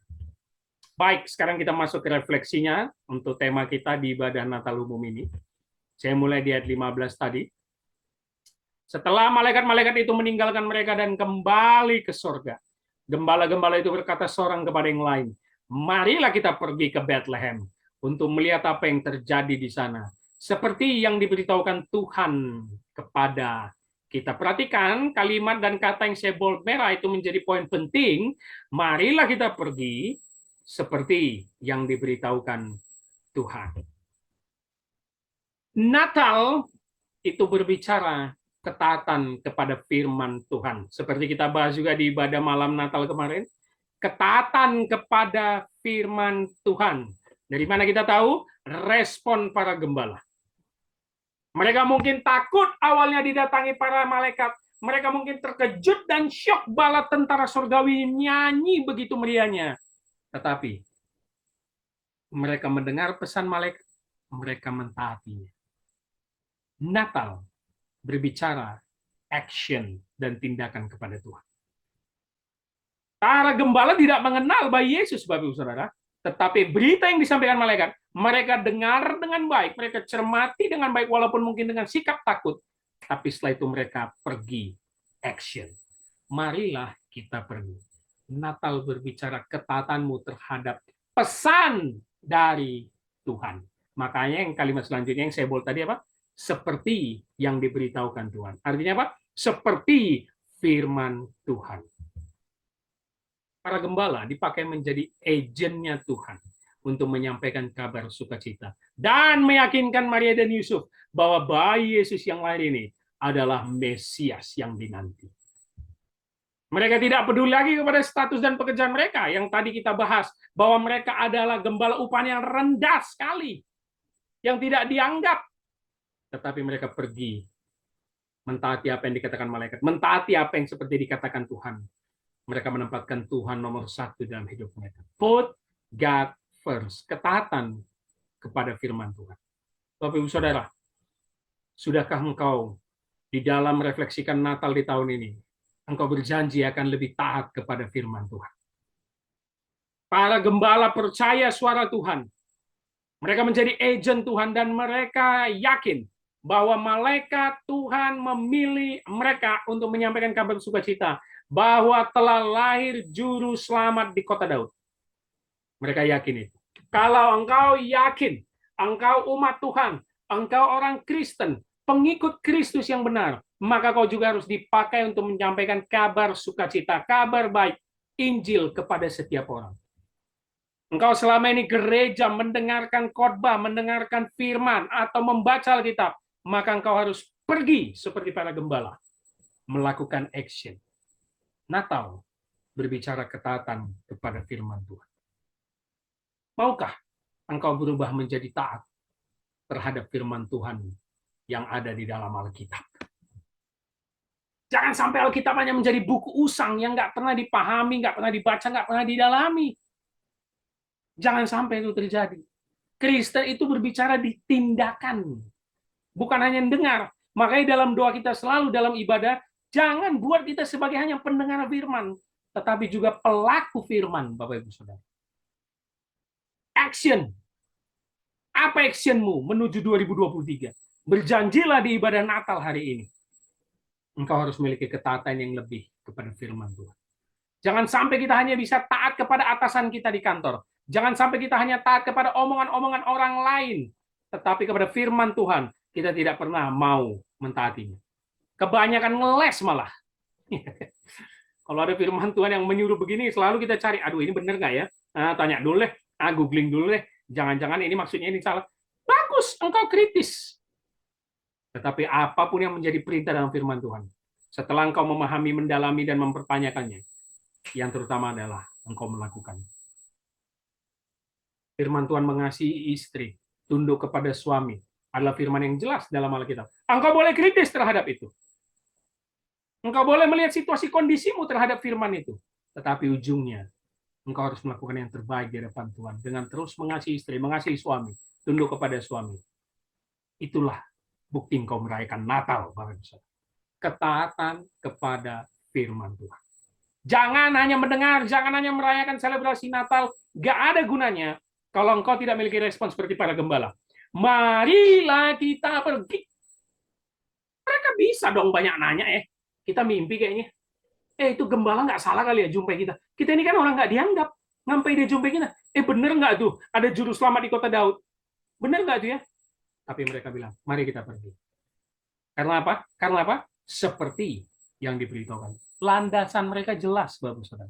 Baik, sekarang kita masuk ke refleksinya untuk tema kita di ibadah Natal umum ini. Saya mulai di ayat 15 tadi. Setelah malaikat-malaikat itu meninggalkan mereka dan kembali ke surga, gembala-gembala itu berkata seorang kepada yang lain, marilah kita pergi ke Bethlehem untuk melihat apa yang terjadi di sana. Seperti yang diberitahukan Tuhan kepada kita. Perhatikan kalimat dan kata yang saya bold merah itu menjadi poin penting. Marilah kita pergi seperti yang diberitahukan Tuhan. Natal itu berbicara ketaatan kepada firman Tuhan. Seperti kita bahas juga di ibadah malam Natal kemarin, ketaatan kepada firman Tuhan. Dari mana kita tahu? Respon para gembala. Mereka mungkin takut awalnya didatangi para malaikat. Mereka mungkin terkejut dan syok bala tentara surgawi nyanyi begitu meriahnya. Tetapi mereka mendengar pesan malaikat, mereka mentaatinya. Natal berbicara action dan tindakan kepada Tuhan. Para gembala tidak mengenal bayi Yesus, Bapak Ibu Saudara, tetapi berita yang disampaikan malaikat, mereka dengar dengan baik, mereka cermati dengan baik, walaupun mungkin dengan sikap takut, tapi setelah itu mereka pergi action. Marilah kita pergi. Natal berbicara ketaatanmu terhadap pesan dari Tuhan. Makanya yang kalimat selanjutnya yang saya bold tadi apa? Seperti yang diberitahukan Tuhan. Artinya apa? Seperti firman Tuhan. Para gembala dipakai menjadi agennya Tuhan untuk menyampaikan kabar sukacita dan meyakinkan Maria dan Yusuf bahwa bayi Yesus yang lahir ini adalah Mesias yang dinanti. Mereka tidak peduli lagi kepada status dan pekerjaan mereka yang tadi kita bahas, bahwa mereka adalah gembala upah yang rendah sekali, yang tidak dianggap. Tetapi mereka pergi mentaati apa yang dikatakan malaikat, mentaati apa yang seperti dikatakan Tuhan. Mereka menempatkan Tuhan nomor satu dalam hidup mereka. Put God first. Ketaatan kepada firman Tuhan. Bapak Ibu Saudara, sudahkah engkau di dalam refleksikan Natal di tahun ini, engkau berjanji akan lebih taat kepada firman Tuhan? Para gembala percaya suara Tuhan. Mereka menjadi agen Tuhan dan mereka yakin bahwa malaikat Tuhan memilih mereka untuk menyampaikan kabar sukacita bahwa telah lahir juru selamat di kota Daud. Mereka yakin itu. Kalau engkau yakin, engkau umat Tuhan, engkau orang Kristen, pengikut Kristus yang benar, maka kau juga harus dipakai untuk menyampaikan kabar sukacita, kabar baik, Injil kepada setiap orang. Engkau selama ini gereja mendengarkan khotbah, mendengarkan firman, atau membaca Alkitab, maka engkau harus pergi seperti para gembala, melakukan action. Natal berbicara ketaatan kepada firman Tuhan. Maukah engkau berubah menjadi taat terhadap firman Tuhan yang ada di dalam Alkitab? Jangan sampai Alkitab hanya menjadi buku usang yang nggak pernah dipahami, nggak pernah dibaca, nggak pernah didalami. Jangan sampai itu terjadi. Kristen itu berbicara di tindakan, bukan hanya dengar. Makanya dalam doa kita selalu dalam ibadah, jangan buat kita sebagai hanya pendengar firman, tetapi juga pelaku firman, Bapak Ibu Saudara. Action. Apa actionmu menuju 2023? Berjanjilah di ibadah Natal hari ini. Engkau harus memiliki ketaatan yang lebih kepada firman Tuhan. Jangan sampai kita hanya bisa taat kepada atasan kita di kantor. Jangan sampai kita hanya taat kepada omongan-omongan orang lain. Tetapi kepada firman Tuhan, kita tidak pernah mau mentaatinya. Kebanyakan ngeles malah. Kalau ada firman Tuhan yang menyuruh begini, selalu kita cari, aduh ini benar nggak ya? Tanya dulu deh, googling dulu deh. Jangan-jangan ini maksudnya ini salah. Bagus, engkau kritis. Tetapi apapun yang menjadi perintah dalam firman Tuhan, setelah engkau memahami, mendalami, dan mempertanyakannya, yang terutama adalah engkau melakukan. Firman Tuhan mengasihi istri, tunduk kepada suami, adalah firman yang jelas dalam Alkitab. Engkau boleh kritis terhadap itu. Engkau boleh melihat situasi kondisimu terhadap firman itu. Tetapi ujungnya, engkau harus melakukan yang terbaik di hadapan Tuhan. Dengan terus mengasihi istri, mengasihi suami, tunduk kepada suami. Itulah bukti engkau merayakan Natal, Bapak Ibu. Ketaatan kepada firman Tuhan. Jangan hanya mendengar, jangan hanya merayakan selebrasi Natal, Nggak ada gunanya kalau engkau tidak memiliki respon seperti para gembala. Marilah kita pergi. Mereka bisa dong banyak nanya, kita mimpi kayaknya. Itu gembala nggak salah kali ya jumpai kita. Kita ini kan orang nggak dianggap. Ngampai dia jumpai kita. Bener nggak tuh ada juru selamat di kota Daud? Bener nggak tuh ya? Tapi mereka bilang, mari kita pergi. Karena apa? Karena apa? Seperti yang diberitahukan. Landasan mereka jelas, Bapak Saudara.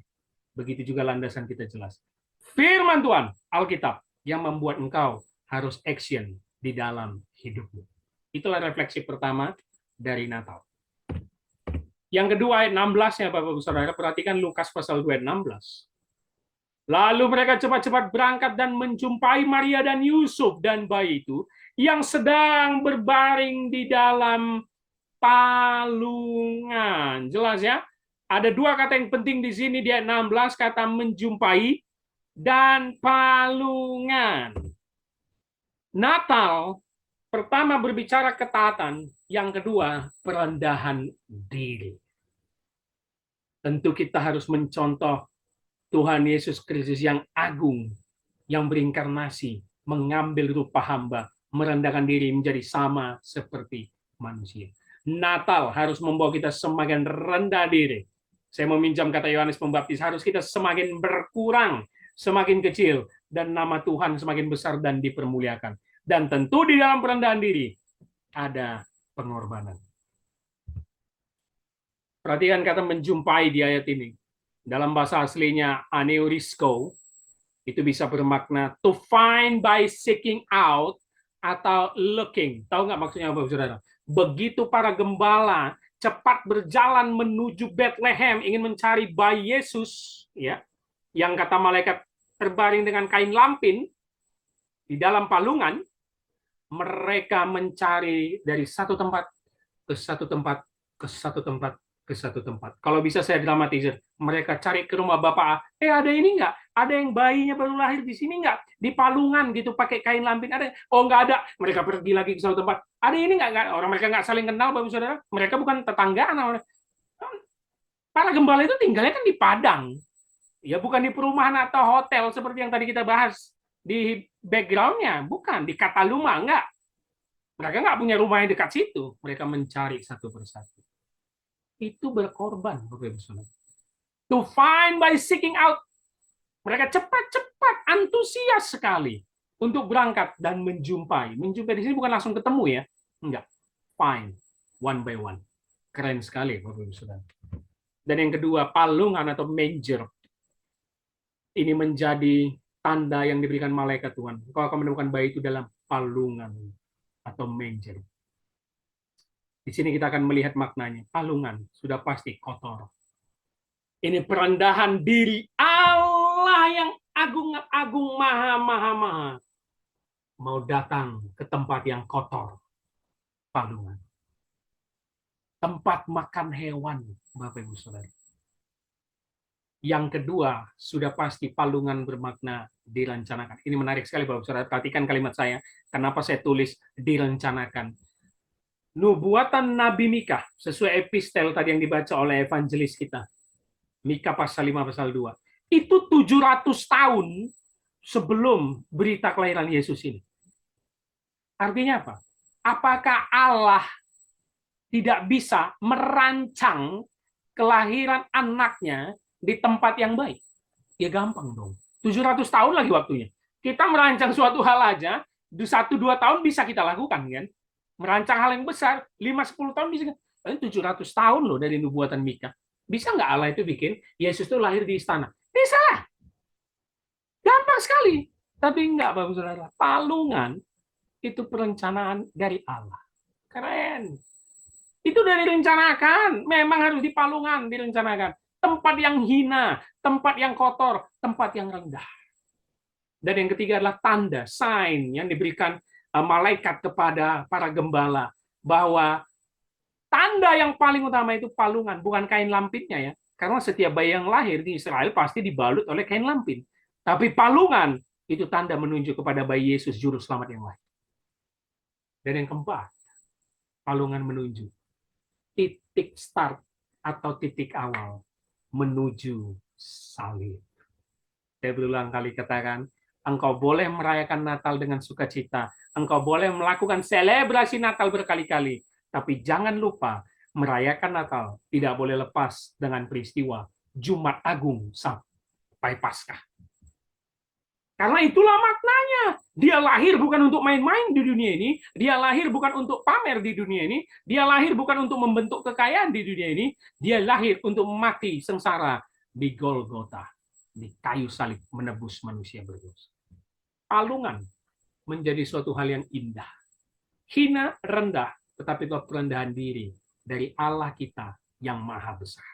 Begitu juga landasan kita jelas. Firman Tuhan, Alkitab, yang membuat engkau harus action di dalam hidupmu. Itulah refleksi pertama dari Natal. Yang kedua ayat 16-nya Bapak Saudara, perhatikan Lukas pasal 2 ayat 16. Lalu mereka cepat-cepat berangkat dan menjumpai Maria dan Yusuf dan bayi itu yang sedang berbaring di dalam palungan. Jelas ya? Ada dua kata yang penting di sini di ayat 16, kata menjumpai dan palungan. Natal pertama berbicara ketaatan, yang kedua perendahan diri. Tentu kita harus mencontoh Tuhan Yesus Kristus yang agung, yang berinkarnasi, mengambil rupa hamba, merendahkan diri menjadi sama seperti manusia. Natal harus membawa kita semakin rendah diri. Saya meminjam kata Yohanes Pembaptis, harus kita semakin berkurang, semakin kecil, dan nama Tuhan semakin besar dan dipermuliakan. Dan tentu di dalam perendahan diri ada pengorbanan. Perhatikan kata menjumpai di ayat ini. Dalam bahasa aslinya aneurisko, itu bisa bermakna to find by seeking out atau looking. Tahu nggak maksudnya apa, saudara? Begitu para gembala cepat berjalan menuju Bethlehem ingin mencari bayi Yesus, ya, yang kata malaikat terbaring dengan kain lampin di dalam palungan, mereka mencari dari satu tempat ke satu tempat ke satu tempat ke satu tempat. Kalau bisa saya dramatisir, mereka cari ke rumah bapak, ada ini nggak? Ada yang bayinya baru lahir di sini nggak? Di palungan gitu pakai kain lampin ada? Oh nggak ada. Mereka pergi lagi ke satu tempat. Ada ini nggak? Orang mereka nggak saling kenal, bapak saudara. Mereka bukan tetanggaan. Para gembala itu tinggalnya kan di padang, ya bukan di perumahan atau hotel seperti yang tadi kita bahas di backgroundnya, bukan di Kataluma, nggak. Mereka nggak punya rumah yang dekat situ. Mereka mencari satu persatu. Itu berkorban, Bapak Ibu Saudara. To find by seeking out. Mereka cepat-cepat, antusias sekali untuk berangkat dan menjumpai. Menjumpai di sini bukan langsung ketemu ya. Enggak. Find one by one. Keren sekali, Bapak Ibu Saudara. Dan yang kedua, palungan atau manger. Ini menjadi tanda yang diberikan malaikat Tuhan. Kau akan menemukan bayi itu dalam palungan atau manger. Di sini kita akan melihat maknanya. Palungan sudah pasti kotor. Ini perendahan diri Allah yang agung-agung, maha. Mau datang ke tempat yang kotor. Palungan. Tempat makan hewan, Bapak Ibu Saudara. Yang kedua, sudah pasti palungan bermakna direncanakan. Ini menarik sekali, Bapak Saudara. Perhatikan kalimat saya. Kenapa saya tulis direncanakan. Nubuatan Nabi Mika, sesuai epistel tadi yang dibaca oleh evangelis kita. Mika pasal 5, pasal 2. Itu 700 tahun sebelum berita kelahiran Yesus ini. Artinya apa? Apakah Allah tidak bisa merancang kelahiran anaknya di tempat yang baik? Ya gampang dong. 700 tahun lagi waktunya. Kita merancang suatu hal aja, 1-2 tahun bisa kita lakukan, kan? Merancang hal yang besar, 5-10 tahun bisa. 700 tahun loh dari nubuatan Mika. Bisa nggak Allah itu bikin Yesus itu lahir di istana? Bisa lah. Gampang sekali. Tapi enggak, Bapak Saudara. Palungan itu perencanaan dari Allah. Keren. Itu udah direncanakan. Memang harus di palungan direncanakan. Tempat yang hina, tempat yang kotor, tempat yang rendah. Dan yang ketiga adalah tanda, sign yang diberikan malaikat kepada para gembala bahwa tanda yang paling utama itu palungan, bukan kain lampinnya ya. Karena setiap bayi yang lahir di Israel pasti dibalut oleh kain lampin. Tapi palungan itu tanda menunjuk kepada bayi Yesus juru selamat yang lain. Dan yang keempat, palungan menunjuk titik start atau titik awal menuju salib. Saya berulang kali katakan, engkau boleh merayakan Natal dengan sukacita. Engkau boleh melakukan selebrasi Natal berkali-kali. Tapi jangan lupa, merayakan Natal tidak boleh lepas dengan peristiwa Jumat Agung sampai Paskah. Karena itulah maknanya. Dia lahir bukan untuk main-main di dunia ini. Dia lahir bukan untuk pamer di dunia ini. Dia lahir bukan untuk membentuk kekayaan di dunia ini. Dia lahir untuk mati sengsara di Golgota, di kayu salib menebus manusia berdosa. Palungan menjadi suatu hal yang indah. Hina, rendah, tetapi itu perendahan diri dari Allah kita yang maha besar.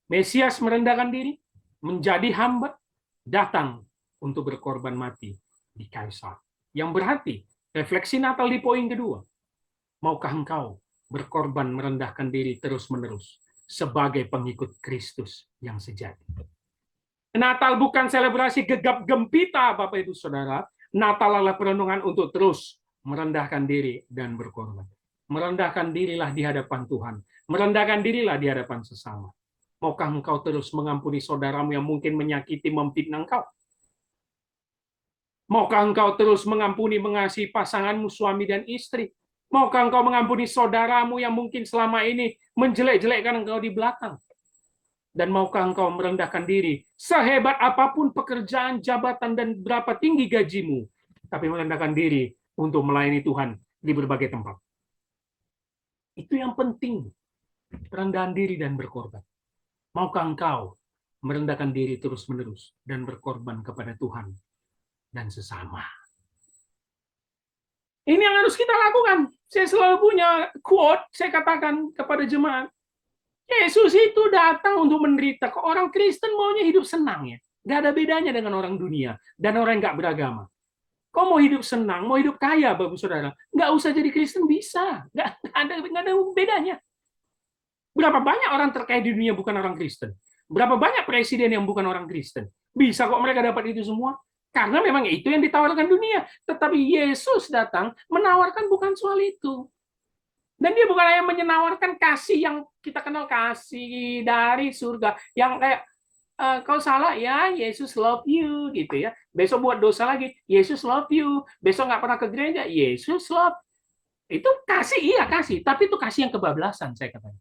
Mesias merendahkan diri, menjadi hamba, datang untuk berkorban mati di kayu salib. Yang berarti, refleksi Natal di poin kedua. Maukah engkau berkorban merendahkan diri terus-menerus sebagai pengikut Kristus yang sejati? Natal bukan selebrasi gegap gempita, Bapak Ibu Saudara. Natal adalah perenungan untuk terus merendahkan diri dan berkorban. Merendahkan dirilah di hadapan Tuhan. Merendahkan dirilah di hadapan sesama. Maukah engkau terus mengampuni saudaramu yang mungkin menyakiti, memfitnah engkau? Maukah engkau terus mengampuni, mengasihi pasanganmu, suami dan istri? Maukah engkau mengampuni saudaramu yang mungkin selama ini menjelek-jelekkan engkau di belakang? Dan maukah engkau merendahkan diri, sehebat apapun pekerjaan, jabatan, dan berapa tinggi gajimu, tapi merendahkan diri untuk melayani Tuhan di berbagai tempat? Itu yang penting, perendahan diri dan berkorban. Maukah engkau merendahkan diri terus-menerus dan berkorban kepada Tuhan dan sesama? Ini yang harus kita lakukan. Saya selalu punya quote, saya katakan kepada jemaat, Yesus itu datang untuk menderita. Kok orang Kristen maunya hidup senang ya? Nggak ada bedanya dengan orang dunia dan orang yang nggak beragama. Kok mau hidup senang, mau hidup kaya, Bapak Saudara? Nggak usah jadi Kristen, bisa. Nggak ada bedanya. Berapa banyak orang terkaya di dunia bukan orang Kristen? Berapa banyak presiden yang bukan orang Kristen? Bisa kok mereka dapat itu semua? Karena memang itu yang ditawarkan dunia. Tetapi Yesus datang menawarkan bukan soal itu. Dan dia bukan hanya menawarkan kasih yang kita kenal, kasih dari surga. Yang kayak, kau salah ya, Yesus love you, gitu ya. Besok buat dosa lagi, Yesus love you. Besok nggak pernah ke gereja, Yesus love. Itu kasih, iya kasih. Tapi itu kasih yang kebablasan, saya katakan.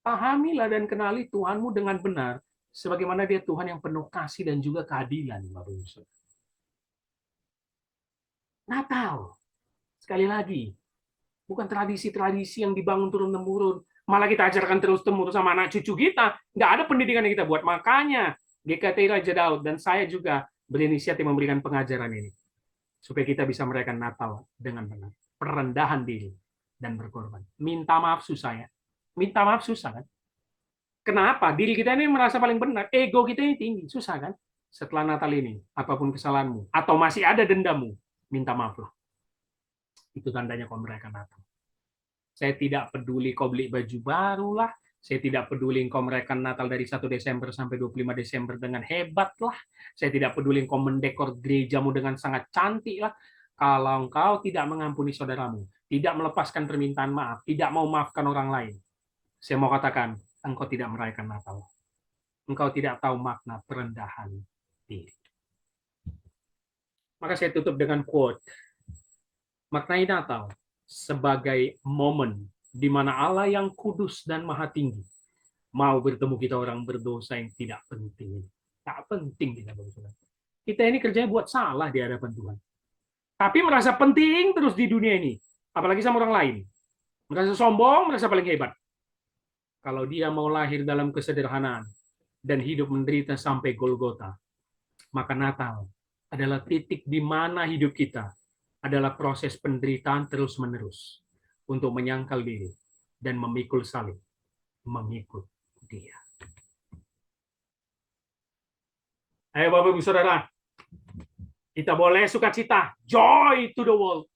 Pahamilah dan kenali Tuhanmu dengan benar, sebagaimana Dia Tuhan yang penuh kasih dan juga keadilan, Bapak Ibu Saudara. Natal, sekali lagi, bukan tradisi-tradisi yang dibangun turun-temurun, malah kita ajarkan terus-menerus sama anak cucu kita. Nggak ada pendidikan yang kita buat. Makanya GKT Raja Daud dan saya juga berinisiatif memberikan pengajaran ini, supaya kita bisa merayakan Natal dengan benar. Perendahan diri dan berkorban. Minta maaf susah ya. Minta maaf susah kan? Kenapa? Diri kita ini merasa paling benar, ego kita ini tinggi, susah kan? Setelah Natal ini, apapun kesalahanmu, atau masih ada dendamu, minta maaf loh. Itu tandanya kau merayakan Natal. Saya tidak peduli kau beli baju baru lah, saya tidak peduli kau merayakan Natal dari 1 Desember sampai 25 Desember dengan hebat lah, saya tidak peduli kau mendekor gerejamu dengan sangat cantik lah. Kalau engkau tidak mengampuni saudaramu, tidak melepaskan permintaan maaf, tidak mau maafkan orang lain, saya mau katakan, engkau tidak merayakan Natal. Engkau tidak tahu makna perendahan diri. Maka saya tutup dengan quote. Maknai Natal sebagai momen di mana Allah yang kudus dan maha tinggi mau bertemu kita orang berdosa yang tidak penting. Tak penting kita berdosa. Kita ini kerjanya buat salah di hadapan Tuhan. Tapi merasa penting terus di dunia ini. Apalagi sama orang lain. Merasa sombong, merasa paling hebat. Kalau dia mau lahir dalam kesederhanaan dan hidup menderita sampai Golgota, maka Natal adalah titik di mana hidup kita adalah proses penderitaan terus-menerus untuk menyangkal diri dan memikul salib, mengikut Dia. Ayo Bapak Ibu Saudara, kita boleh sukacita, joy to the world.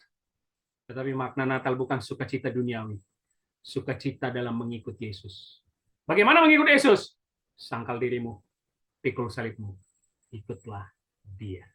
Tetapi makna Natal bukan sukacita duniawi. Sukacita dalam mengikut Yesus. Bagaimana mengikut Yesus? Sangkal dirimu, pikul salibmu, ikutlah Dia.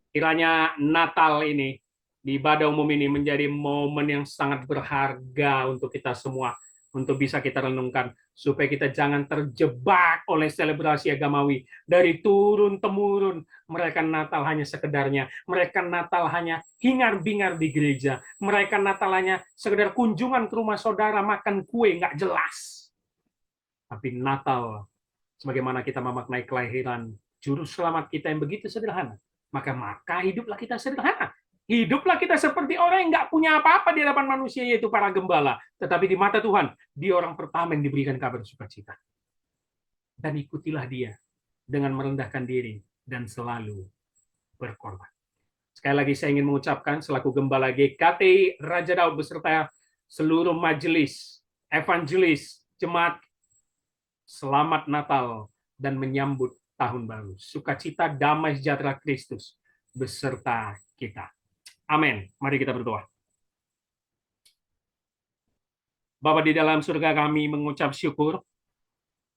Kiranya Natal ini, di ibadah umum ini menjadi momen yang sangat berharga untuk kita semua, untuk bisa kita renungkan. supaya kita jangan terjebak oleh selebrasi agamawi. Dari turun-temurun, mereka Natal hanya sekedarnya. Mereka Natal hanya hingar-bingar di gereja. Mereka Natal hanya sekedar kunjungan ke rumah saudara, makan kue, nggak jelas. Tapi Natal, sebagaimana kita memaknai kelahiran Juru Selamat kita yang begitu sederhana, maka hiduplah kita sederhana. Hiduplah kita seperti orang yang nggak punya apa-apa di hadapan manusia, yaitu para gembala. Tetapi di mata Tuhan, dia orang pertama yang diberikan kabar sukacita. Dan ikutilah dia dengan merendahkan diri dan selalu berkorban. Sekali lagi saya ingin mengucapkan selaku gembala GKT Raja Daud beserta seluruh majelis, evangelis, jemaat, selamat Natal dan menyambut tahun baru. Sukacita, damai sejahtera Kristus beserta kita. Amin. Mari kita berdoa. Bapa di dalam surga, kami mengucap syukur.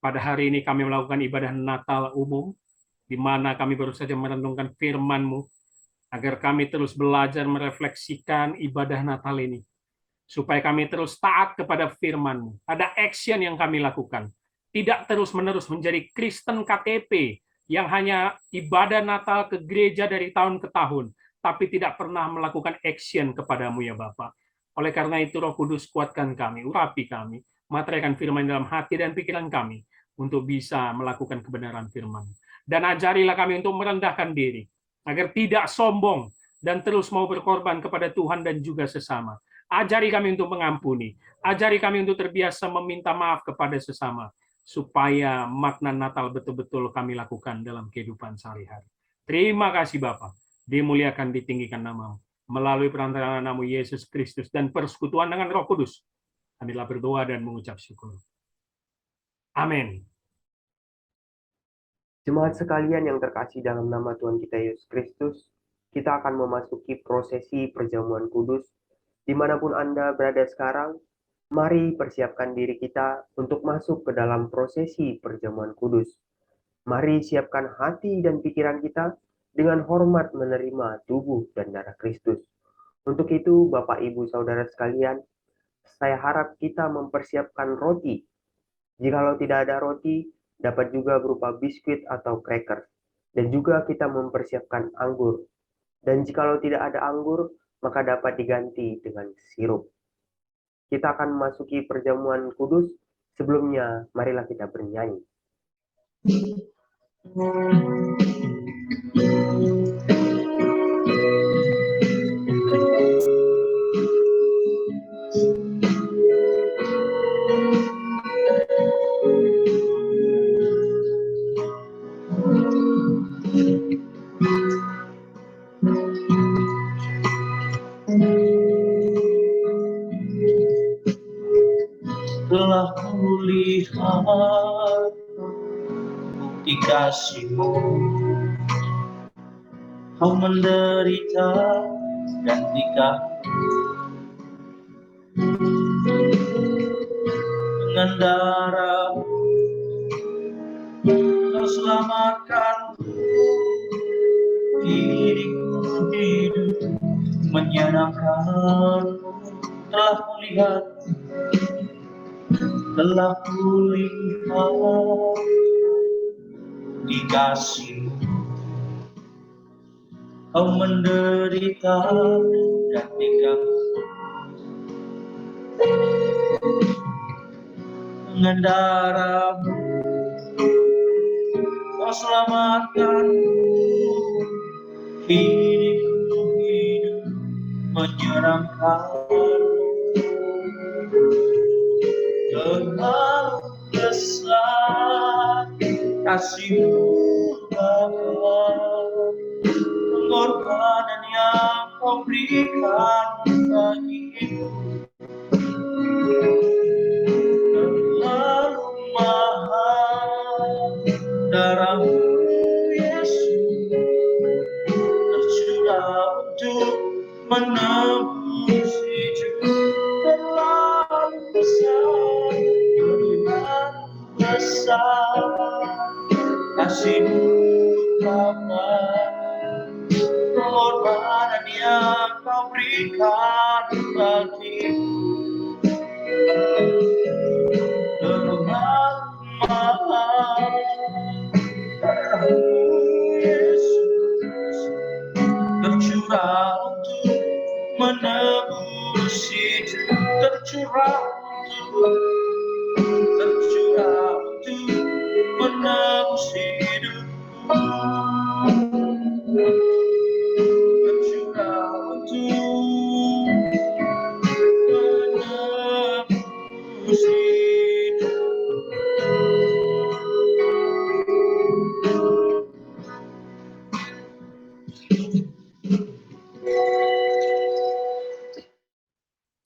Pada hari ini kami melakukan ibadah Natal umum, di mana kami baru saja merenungkan firman-Mu, agar kami terus belajar merefleksikan ibadah Natal ini, supaya kami terus taat kepada firman-Mu. Ada action yang kami lakukan. Tidak terus-menerus menjadi Kristen KTP, yang hanya ibadah Natal ke gereja dari tahun ke tahun, tapi tidak pernah melakukan action kepadamu ya Bapa. Oleh karena itu Roh Kudus kuatkan kami, urapi kami, materaikan firman dalam hati dan pikiran kami, untuk bisa melakukan kebenaran firman. Dan ajarilah kami untuk merendahkan diri, agar tidak sombong, dan terus mau berkorban kepada Tuhan dan juga sesama. Ajari kami untuk mengampuni, ajari kami untuk terbiasa meminta maaf kepada sesama, supaya makna Natal betul-betul kami lakukan dalam kehidupan sehari-hari. Terima kasih Bapa. Dimuliakan, ditinggikan nama-Mu melalui perantaraan nama Yesus Kristus dan persekutuan dengan Roh Kudus. Kami telah berdoa dan mengucap syukur. Amin. Jemaat sekalian yang terkasih dalam nama Tuhan kita Yesus Kristus, kita akan memasuki prosesi perjamuan kudus. Dimanapun Anda berada sekarang, mari persiapkan diri kita untuk masuk ke dalam prosesi perjamuan kudus. Mari siapkan hati dan pikiran kita dengan hormat menerima tubuh dan darah Kristus. Untuk itu, Bapak, Ibu, Saudara sekalian, saya harap kita mempersiapkan roti. Jikalau tidak ada roti, dapat juga berupa biskuit atau cracker. Dan juga kita mempersiapkan anggur. Dan jikalau tidak ada anggur, maka dapat diganti dengan sirup. Kita akan memasuki perjamuan kudus. Sebelumnya, marilah kita bernyanyi. Telah kulihat bukti kasih-Mu, Kau menderita dan dengan darah Kau selamatkanku. Diriku hidup menyenangkan. Telah kulihat dikasih-Mu, Kau menderita dan dengan darah-Mu Kau selamatkanku. Hidupku hidup menyenangkan. Terlalu besar kasih-Mu Bapa, pengorbanan yang Kau berikan bagiku. Terlalu mahal darah-Mu Yesus tercurah untuk menebus hidup. Terlalu besar kasih-Mu Bapa, pengorbanan yang Kau berikan bagiku. Terlalu tercurah untuk menebus hidupku, tercurah untuk menebus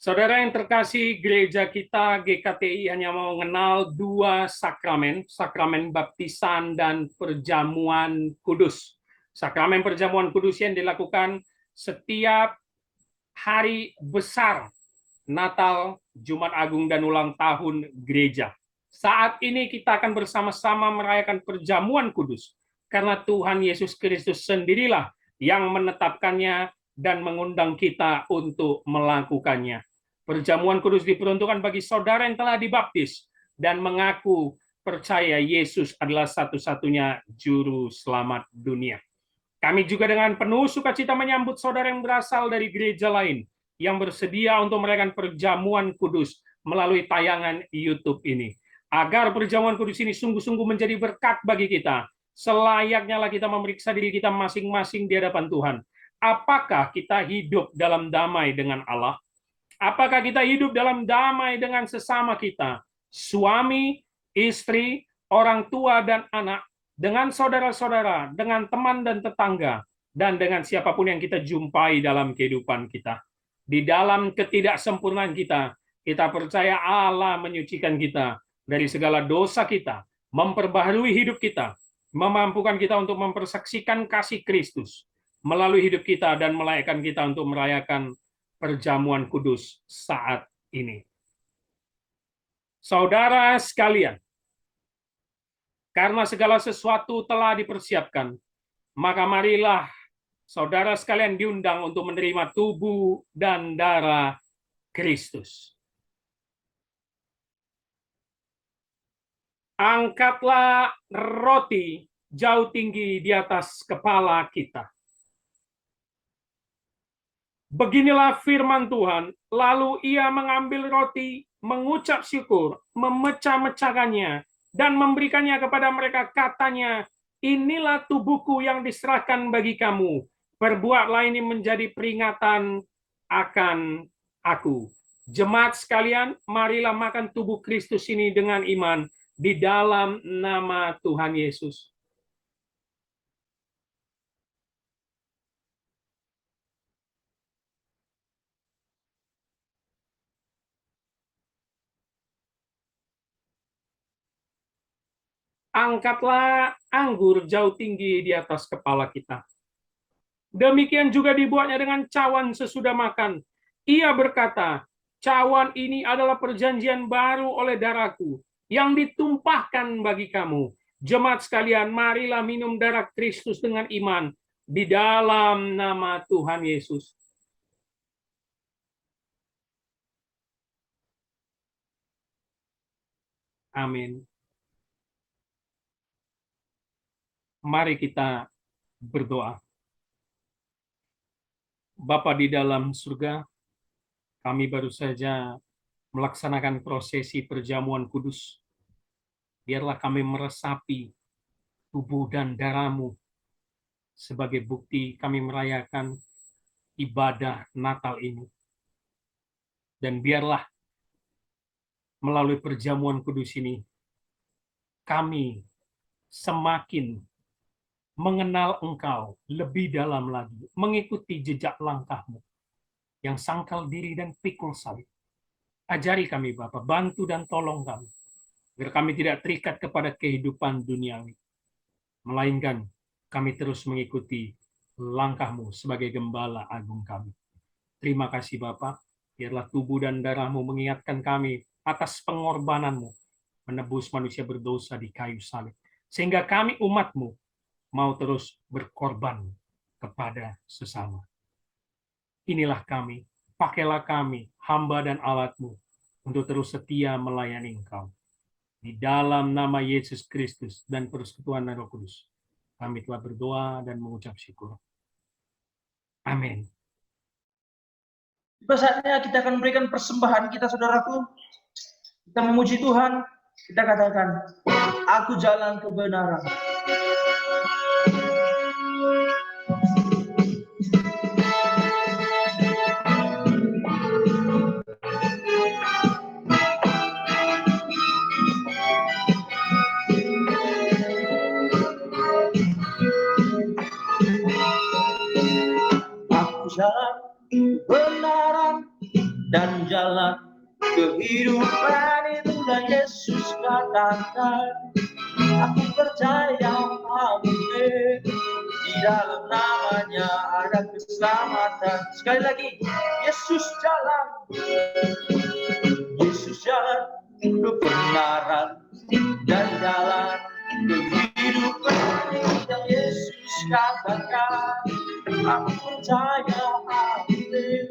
Saudara yang terkasih, gereja kita GKTI hanya mengenal dua sakramen, sakramen baptisan dan perjamuan kudus. Sakramen perjamuan kudus yang dilakukan setiap hari besar Natal, Jumat Agung, dan ulang tahun gereja. Saat ini kita akan bersama-sama merayakan perjamuan kudus, karena Tuhan Yesus Kristus sendirilah yang menetapkannya dan mengundang kita untuk melakukannya. Perjamuan kudus diperuntukkan bagi saudara yang telah dibaptis dan mengaku percaya Yesus adalah satu-satunya juru selamat dunia. Kami juga dengan penuh sukacita menyambut saudara yang berasal dari gereja lain yang bersedia untuk merayakan perjamuan kudus melalui tayangan YouTube ini. Agar perjamuan kudus ini sungguh-sungguh menjadi berkat bagi kita, selayaknya lah kita memeriksa diri kita masing-masing di hadapan Tuhan. Apakah kita hidup dalam damai dengan Allah? Apakah kita hidup dalam damai dengan sesama kita? Suami, istri, orang tua dan anak, dengan saudara-saudara, dengan teman dan tetangga, dan dengan siapapun yang kita jumpai dalam kehidupan kita. Di dalam ketidaksempurnaan kita, kita percaya Allah menyucikan kita dari segala dosa kita, memperbaharui hidup kita, memampukan kita untuk mempersaksikan kasih Kristus melalui hidup kita dan melayakkan kita untuk merayakan perjamuan kudus saat ini. Saudara sekalian, karena segala sesuatu telah dipersiapkan, maka marilah saudara sekalian diundang untuk menerima tubuh dan darah Kristus. Angkatlah roti jauh tinggi di atas kepala kita. Beginilah firman Tuhan, lalu ia mengambil roti, mengucap syukur, memecah-mecahkannya, dan memberikannya kepada mereka, katanya, inilah tubuhku yang diserahkan bagi kamu, perbuatlah ini menjadi peringatan akan aku. Jemaat sekalian, marilah makan tubuh Kristus ini dengan iman, di dalam nama Tuhan Yesus. Angkatlah anggur jauh tinggi di atas kepala kita. Demikian juga dibuatnya dengan cawan sesudah makan. Ia berkata, cawan ini adalah perjanjian baru oleh darahku, yang ditumpahkan bagi kamu. Jemaat sekalian, marilah minum darah Kristus dengan iman, di dalam nama Tuhan Yesus. Amin. Mari kita berdoa. Bapa di dalam surga, kami baru saja melaksanakan prosesi perjamuan kudus. Biarlah kami meresapi tubuh dan darah-Mu sebagai bukti kami merayakan ibadah Natal ini. Dan biarlah melalui perjamuan kudus ini, kami semakin mengenal Engkau lebih dalam lagi, mengikuti jejak langkah-Mu yang sangkal diri dan pikul salib. Ajari kami Bapa, bantu dan tolong kami, agar kami tidak terikat kepada kehidupan duniawi, melainkan kami terus mengikuti langkah-Mu sebagai Gembala Agung kami. Terima kasih Bapa, biarlah tubuh dan darah-Mu mengingatkan kami atas pengorbanan-Mu, menebus manusia berdosa di kayu salib, sehingga kami umat-Mu mau terus berkorban kepada sesama. Inilah kami, pakailah kami, hamba dan alat-Mu, untuk terus setia melayani Engkau. Di dalam nama Yesus Kristus dan persekutuan Roh Kudus, kami telah berdoa dan mengucap syukur. Amin. Tiba saatnya kita akan memberikan persembahan kita, saudaraku. Kita memuji Tuhan, kita katakan, aku jalan kebenaran. Aku jalan kebenaran dan jalan kehidupan, itulah Yesus katakan. Aku percaya, amin, di dalam namanya ada keselamatan. Sekali lagi, Yesus jalan kebenaran dan jalan kehidupan, yang Yesus katakan. Aku percaya, amin,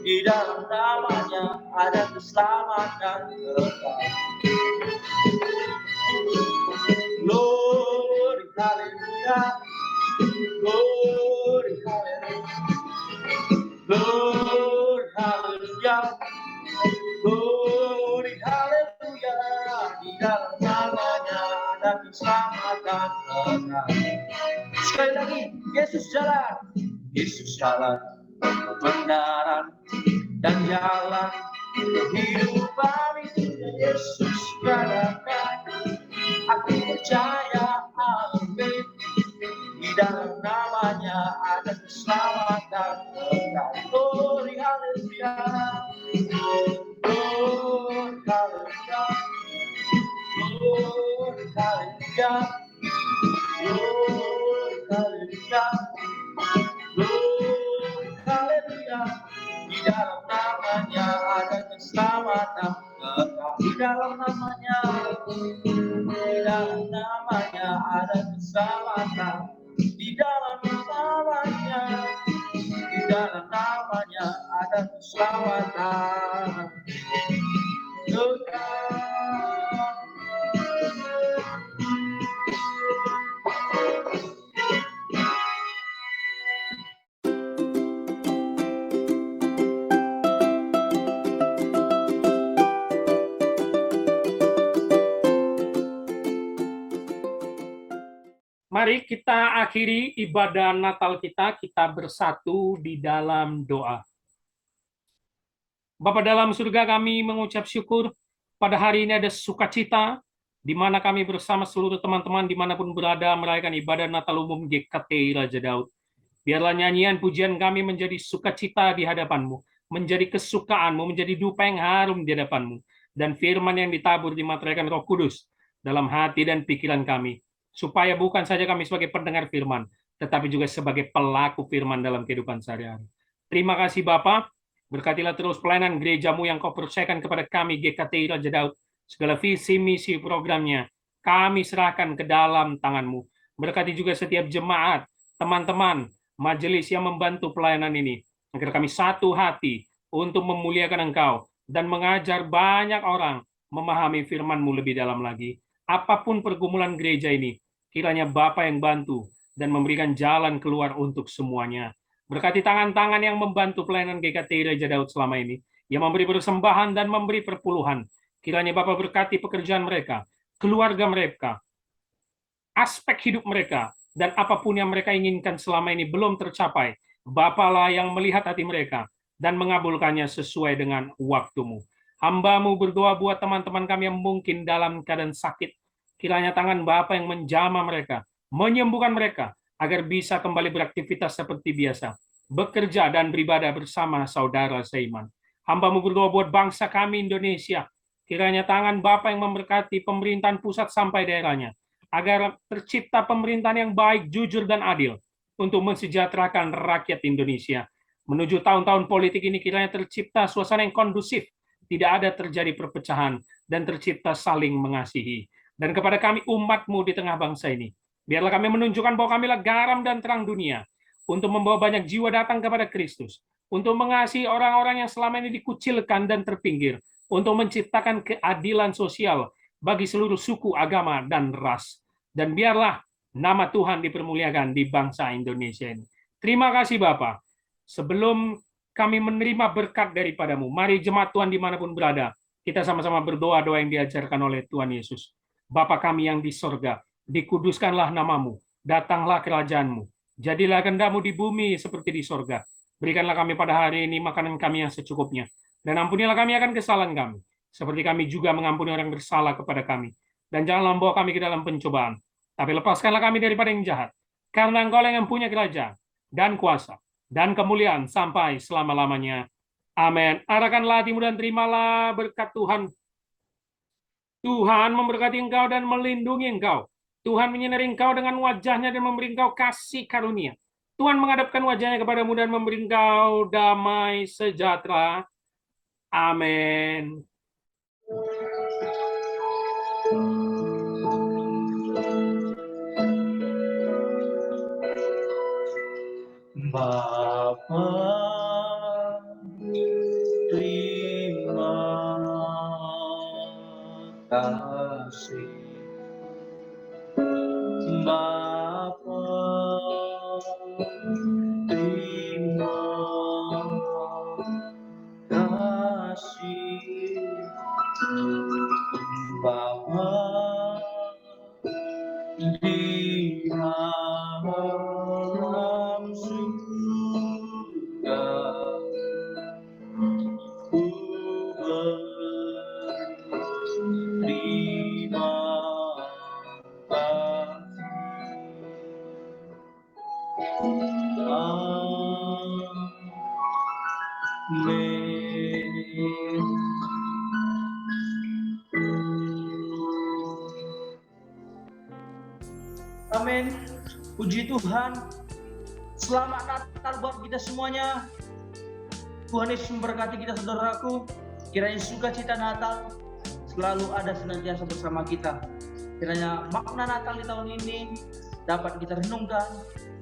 di dalam namanya ada keselamatan kekal. Glory, hallelujah. Glory, hallelujah. Glory, hallelujah. Glory, hallelujah. Di dalam namanya ada keselamatan kekal. Sekali lagi, Yesus jalan kebenaran dan jalan kehidupan, itu Yesus katakan. Aku percaya, amin, di dalam namanya ada keselamatan kekal. Glory, hallelujah. Glory, hallelujah. Glory, hallelujah. Glory, hallelujah. Glory, hallelujah. Di dalam namanya ada keselamatan kekal. Di dalam namanya ada keselamatan. Di dalam namanya ada keselamatan kekal. Mari kita akhiri ibadah Natal kita bersatu di dalam doa. Bapa dalam surga, kami mengucap syukur pada hari ini ada sukacita, di mana kami bersama seluruh teman-teman dimanapun berada merayakan ibadah Natal umum GKT Raja Daud. Biarlah nyanyian pujian kami menjadi sukacita di hadapan-Mu, menjadi kesukaan-Mu, menjadi dupa yang harum di hadapan-Mu, dan firman yang ditabur dimateraikan Roh Kudus dalam hati dan pikiran kami, supaya bukan saja kami sebagai pendengar firman, tetapi juga sebagai pelaku firman dalam kehidupan sehari-hari. Terima kasih Bapa, berkatilah terus pelayanan gereja-Mu yang Kau percayakan kepada kami GKT Raja Daud, segala visi misi programnya kami serahkan ke dalam tangan-Mu. Berkati juga setiap jemaat, teman-teman, majelis yang membantu pelayanan ini, agar kami satu hati untuk memuliakan Engkau dan mengajar banyak orang memahami firman-Mu lebih dalam lagi. Apapun pergumulan gereja ini, kiranya Bapa yang bantu dan memberikan jalan keluar untuk semuanya. Berkati tangan-tangan yang membantu pelayanan GKT Raja Daud selama ini, yang memberi persembahan dan memberi perpuluhan. Kiranya Bapa berkati pekerjaan mereka, keluarga mereka, aspek hidup mereka, dan apapun yang mereka inginkan selama ini belum tercapai. Bapalah yang melihat hati mereka dan mengabulkannya sesuai dengan waktu-Mu. Hamba-Mu berdoa buat teman-teman kami yang mungkin dalam keadaan sakit. Kiranya tangan Bapa yang menjamah mereka, menyembuhkan mereka, agar bisa kembali beraktivitas seperti biasa, bekerja dan beribadah bersama saudara seiman. Hamba-Mu berdoa buat bangsa kami Indonesia. Kiranya tangan Bapa yang memberkati pemerintahan pusat sampai daerahnya, agar tercipta pemerintahan yang baik, jujur, dan adil untuk mensejahterakan rakyat Indonesia. Menuju tahun-tahun politik ini kiranya tercipta suasana yang kondusif, tidak ada terjadi perpecahan, dan tercipta saling mengasihi. Dan kepada kami umat-Mu di tengah bangsa ini, biarlah kami menunjukkan bahwa kamilah garam dan terang dunia, untuk membawa banyak jiwa datang kepada Kristus, untuk mengasihi orang-orang yang selama ini dikucilkan dan terpinggir, untuk menciptakan keadilan sosial bagi seluruh suku, agama, dan ras. Dan biarlah nama Tuhan dipermuliakan di bangsa Indonesia ini. Terima kasih Bapak. Sebelum kami menerima berkat daripadamu. Mari jemaat Tuhan dimanapun berada, kita sama-sama berdoa doa yang diajarkan oleh Tuhan Yesus. Bapa kami yang di sorga, dikuduskanlah namamu, datanglah kerajaanmu, jadilah kehendakmu di bumi seperti di sorga. Berikanlah kami pada hari ini makanan kami yang secukupnya, dan ampunilah kami akan kesalahan kami, seperti kami juga mengampuni orang bersalah kepada kami. Dan janganlah membawa kami ke dalam pencobaan, tapi lepaskanlah kami daripada yang jahat, karena Engkau yang punya kerajaan, dan kuasa, dan kemuliaan sampai selama-lamanya. Amin. Arahkanlah hatimu dan terimalah berkat Tuhan. Tuhan memberkati engkau dan melindungi engkau. Tuhan menyinari engkau dengan wajahnya dan memberi engkau kasih karunia. Tuhan menghadapkan wajahnya kepadamu dan memberi engkau damai sejahtera. Amin. Bapa, terima kasih. Bapa, terima kasih. Bapa, di dalam surga, ku berterima kasih. Amin. Puji Tuhan. Selamat Natal buat kita semuanya. Tuhan Yesus memberkati kita saudaraku. Kiranya sukacita Natal selalu ada senantiasa bersama kita. Kiranya makna Natal di tahun ini dapat kita renungkan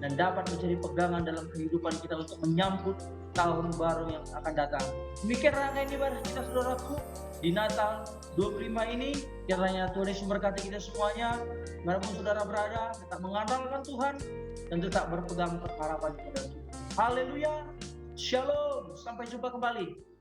dan dapat menjadi pegangan dalam kehidupan kita untuk menyambut tahun baru yang akan datang. Demikian rangkaian ibadah kita saudaraku di Natal 25 ini. Kiranya Tuhan Yesus memberkati kita semuanya. Dimanapun saudara berada, tetap mengandalkan Tuhan dan tetap berpegang harapan kepada Tuhan. Haleluya. Shalom. Sampai jumpa kembali.